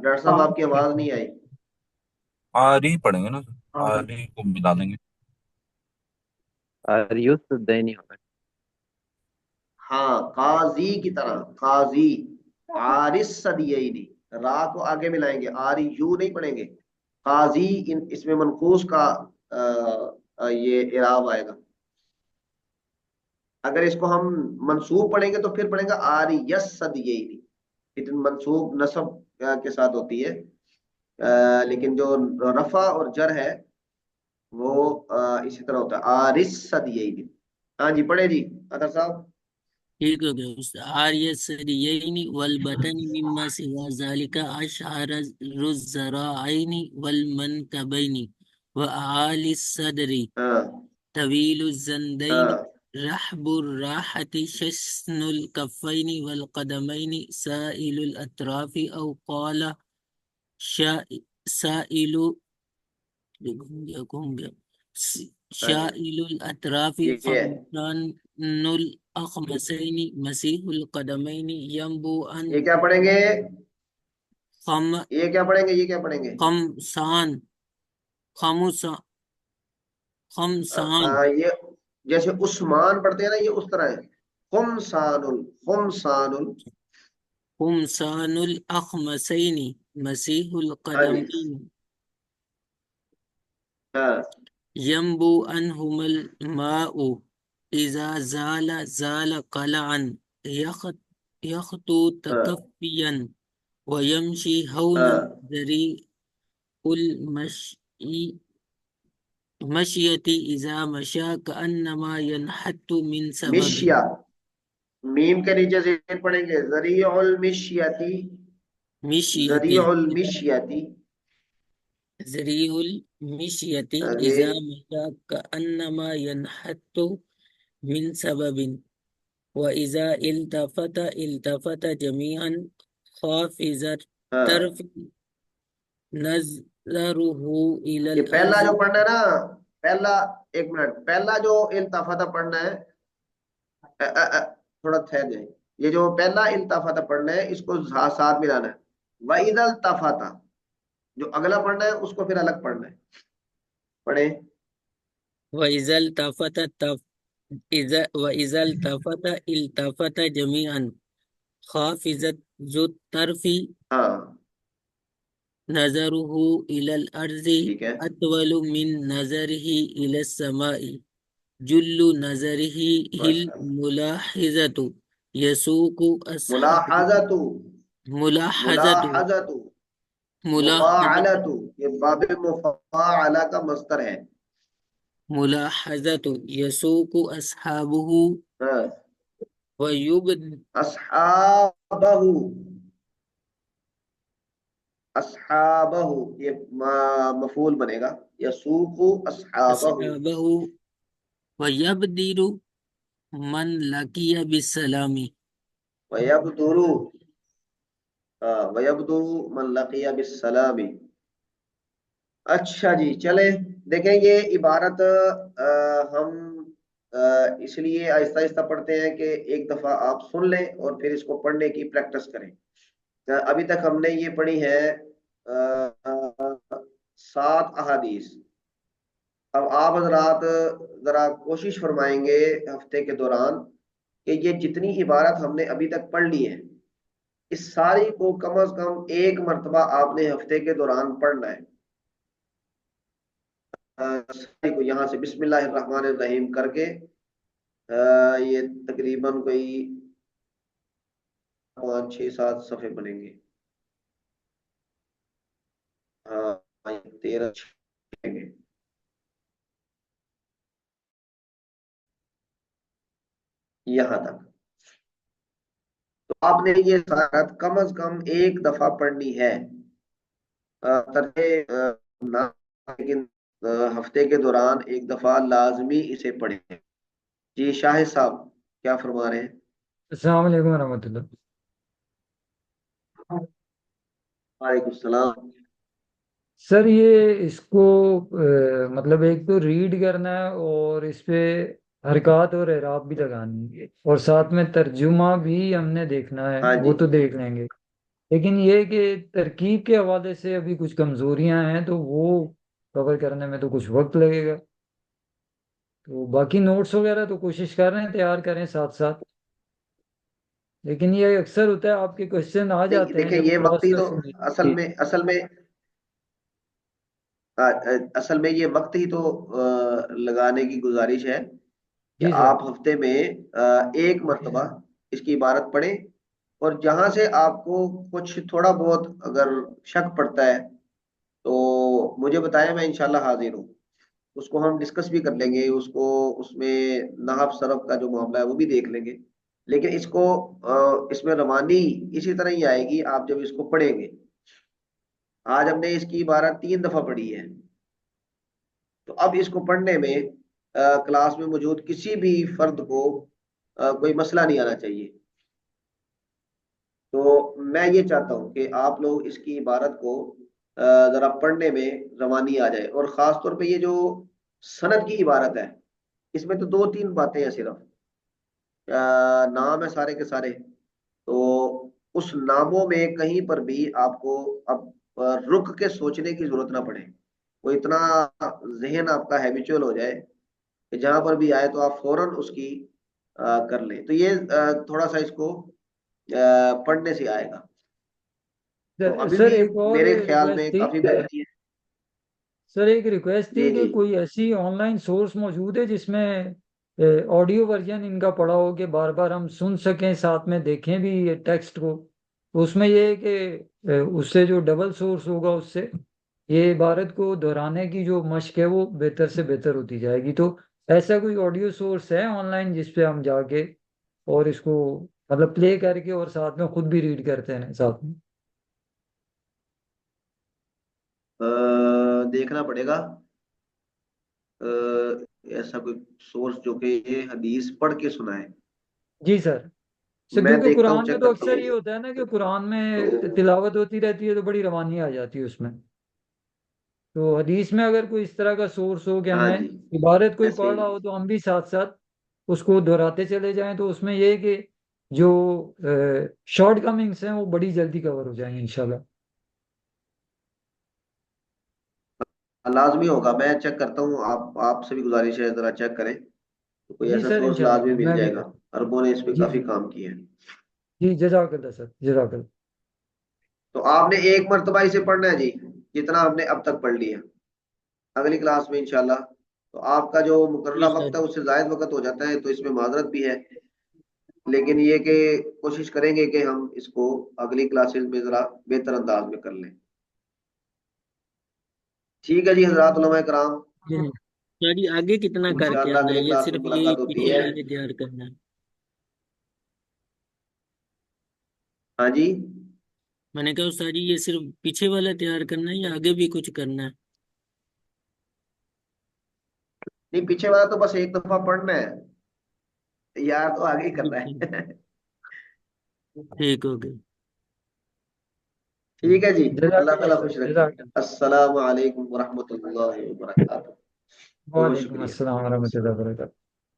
डॉक्टर साहब, आपकी आवाज नहीं आई। आरी पढ़ेंगे ना। आरी को मिला देंगे। आरियुस दैनी होगा। हाँ, काजी की तरह, काजी, आरिस सदियैनी, रा को आगे मिलाएंगे, आरी यू नहीं पढ़ेंगे। काजी, इसमें मनकूस का ये इराब आएगा। अगर इसको हम मंसूब पढ़ेंगे तो फिर पढ़ेंगे आरियस सदियैनी, इतनी मंसूब नसब के साथ होती है। लेकिन जो रफा और जर है वो इसी तरह होता है, आरिस सदियैनी। हाँ जी, पढ़े जी अतर साहब। ठीक हो गया उस्ताद। आर्य सरियैनि वल बतन मिम्मा सिवा ज़ालिका अशअर रुज़्ज़राइनि वल मनकबैनि व आली सदरी हाँ तवीलु ज़ंदैनि हाँ रहबुर राहति शस्नुल कफ़ैनि वल क़दमैनि साइलुल अतराफि औ क़ाला शा- साइलु घूम गया हाँ जी, शाइलुल अतराफि ये है। खमसानुल अखमसैनि मसीहुल कदमैनि यंबु अन ये क्या पढ़ेंगे? खम ये क्या पढ़ेंगे? ये क्या पढ़ेंगे? खमसान खमुसा खमसान ये जैसे उस्मान पढ़ते हैं ना, ये उस तरह है। खुमसानुल, खुमसानुल। खुमसानुल अखमसैनि मसीहुल हाँ जी, कदमैनि हाँ यंबु अनहुमल माउ इज़ा ज़ाला ज़ाला कलअन यखत यखतु हाँ तकफ़ियन वयमशी हौलन हाँ। ज़रीउल मशियति इज़ा मशा कअन्नमा यनहत्तु मिन सबबिन मिशिया, मीम के नीचे से पढ़ेंगे, जरीउल मिशियती, मिशियति जरीउल मिशियती। ज़रीउल मिशियति ये इज़ा मशा कअन्नमा यनहत्तु मिन सबबिन व इज़ा इल्तफत जमीअन खाफिज़त हाँ, तरफ नज़रुहु ये इलल पहला अर्ज़। जो पढ़ना है ना, पहला, एक मिनट, पहला जो इल्तफाता पढ़ना है, थोड़ा ठहर जाए। ये जो पहला इल्तफाता पढ़ना है इसको साथ मिलाना है। वइदल तफाता, जो अगला पढ़ना है उसको फिर अलग पढ़ना है। पढ़े। व इज़ल तफत तफ व इज़ल तफत इल्तफत जमीअन खाफिज़त ज़ु तरफी हाँ नज़रुहु इलल अर्ज़ि ठीक है। अतवलु मिन नज़रिही इलस समाई जुल्लु नज़रिही हिल माशाल्लाह। मुलाहिज़तु यसूकु अस्हाबु मुलाहजतु, मुलाहज़तु मुलाहजतु, मुलाहज़तु मुफाअलतु, ये बाबे मुफाअला का मस्दर है। मुलाहज़तु यसूकु अस्हाबुहु हाँ, व युब अस्हाबहु, अस्हाबहु, ये मफूल बनेगा, यसूकु अस्हाबहु। अस्हाबहु व यबदिरु मन लकिया बिस्सलामी। वयब्दुरु, वयब्दुरु मन लकिया बिस्सलामी। अच्छा जी, चले देखें ये इबारत हम इसलिए आहिस्ता आहिस्ता पढ़ते हैं कि एक दफा आप सुन लें और फिर इसको पढ़ने की प्रैक्टिस करें। अभी तक हमने ये पढ़ी है 7 अहादीस। अब आप हजरात जरा कोशिश फरमाएंगे हफ्ते के दौरान कि ये जितनी इबारत हमने अभी तक पढ़ ली है, इस सारी को कम अज कम एक मरतबा आपने हफ्ते के दौरान पढ़ना है। सारी को यहाँ से बिस्मिल्लाहिर्रहमानिर्रहीम करके ये तकरीबन कोई 5 6 7 बनेंगे। हाँ, 13 बनेंगे यहाँ तक। तो आपने ये सारत कम अज कम एक दफा पढ़नी है। तरह ना, लेकिन हफ्ते के दौरान एक दफा लाजमी इसे पढ़ें। जी शाहिद साहब, क्या फरमा रहे हैं? अस्सलाम वालेकुम रहमतुल्लाह। वालेकुम सलाम। सर ये इसको मतलब एक तो रीड करना है और इस पे हरकत और एराब भी लगानी है और साथ में तर्जुमा भी हमने देखना है, हाँ वो जी, तो देख लेंगे। लेकिन ये कि तरकीब के हवाले से अभी कुछ कमजोरियां हैं तो वो कवर करने में तो कुछ वक्त लगेगा। तो बाकी नोट्स वगैरह तो कोशिश कर रहे हैं तैयार करें साथ साथ, लेकिन ये अक्सर होता है आपके क्वेश्चन आ नहीं जाते हैं देखिए, जब ये क्लास वक्त ही का तो समय। असल में ये वक्त ही तो लगाने की गुजारिश है कि जी सर। आप हफ्ते में एक मर्तबा इसकी इबारत पढ़ें, और जहां से आपको कुछ थोड़ा बहुत अगर शक पड़ता है तो मुझे बताएं, मैं इंशाल्लाह हाजिर हूँ। उसको हम डिस्कस भी कर लेंगे, उसको उसमें नहव सरफ का जो मामला है वो भी देख लेंगे। लेकिन इसको इसमें रवानी इसी तरह ही आएगी आप जब इसको पढ़ेंगे। आज हमने इसकी इबारत 3 दफा पढ़ी है, तो अब इसको पढ़ने में क्लास में मौजूद किसी भी फर्द को कोई मसला नहीं आना चाहिए। तो मैं ये चाहता हूँ कि आप लोग इसकी इबारत को जरा पढ़ने में रवानी आ जाए, और ख़ास तौर पे ये जो सनद की इबारत है, इसमें तो 2-3 बातें हैं सिर्फ। नाम है सारे के सारे, तो उस नामों में कहीं पर भी आपको अब रुक के सोचने की जरूरत ना पड़े। वो इतना जहन आपका हैबिचुअल हो जाए कि जहां पर भी आए तो आप फौरन उसकी कर लें। तो ये थोड़ा सा इसको पढ़ने से आएगा। तो अभी सर भी एक और मेरे ख्याल रिक्वेस्ट में थी। काफी बेहतरी है। सर एक रिक्वेस्ट थी जी कि जी। कोई ऐसी ऑनलाइन सोर्स मौजूद है जिसमें ऑडियो वर्जन इनका पड़ा हो कि बार बार हम सुन सकें, साथ में देखें भी ये टेक्स्ट को। तो उसमें ये है कि उससे जो डबल सोर्स होगा उससे ये इबारत को दोहराने की जो मश्क है वो बेहतर से बेहतर होती जाएगी। तो ऐसा कोई ऑडियो सोर्स है ऑनलाइन जिस पे हम जाके और इसको मतलब प्ले करके और साथ में खुद भी रीड करते हैं साथ में? देखना पड़ेगा। ऐसा कोई सोर्स जो कि ये हदीस पढ़ के सुनाए। जी सर मैं क्योंकि देखता हूँ, कुरान में चेक तो करता अक्सर हूँ। ये होता है ना कि कुरान में तो तिलावत होती रहती है तो बड़ी रवानी आ जाती है उसमें। तो हदीस में अगर कोई इस तरह का सोर्स हो कि हाँ हमें जी, इबारत कोई ऐसे पढ़ रहा ही। हो तो हम भी साथ साथ उसको दोहराते चले जाएं, तो उसमें ये है कि जो शॉर्ट कमिंग्स हैं वो बड़ी जल्दी कवर हो जाएंगे इंशाल्लाह। लाजमी होगा, मैं चेक करता हूँ। आप आपसे भी गुजारिश है, जरा चेक करें, तो कोई जी ऐसा सर सोर्स लाजमी इंशाल्लाह मिल मैं भी जाएगा। अरबों ने इस पे जी काफी काम किया है। जी जजाकल्ला सर जजाकल्ला। तो आपने एक मर्तबा इसे पढ़ना है जी, जितना आपने अब तक पढ़ लिया। अगली क्लास में इंशाल्लाह तो आपका जो मुकर्ररा जी वक्त सर। है उससे जायद वक्त हो जाता है, तो इसमें माजरत भी है। लेकिन ये कि कोशिश करेंगे कि हम इसको अगली क्लासेस में जरा बेहतर अंदाज में कर लें। ठीक है जी हजरात, उलमा कराम, जी सर, ये आगे कितना करके इंशाल्लाह आना है? अगली ये क्लास में सिर्फ ये मुलाकात होती पीछे है। वाले तैयार करना है? हाँ जी। मैंने कहा सर जी, ये सिर्फ पीछे वाला तैयार करना है या आगे भी कुछ करना है? नहीं, पीछे वाला तो बस एक दफा पढ़ना है, यार तो आगे ही जी करना ठीक। है। ठीक हो गया। ठीक है जी। अल्लाह जजाकल्ला ताला सर खुश रखे। जजाकल्ला। अस्सलाम वालेकुम वरहमतुल्लाहि वबरकातुहू। बहुत वालेकुम शुक्रिया। अस्सलाम वरहमतुल्लाहि वबरकातुहू।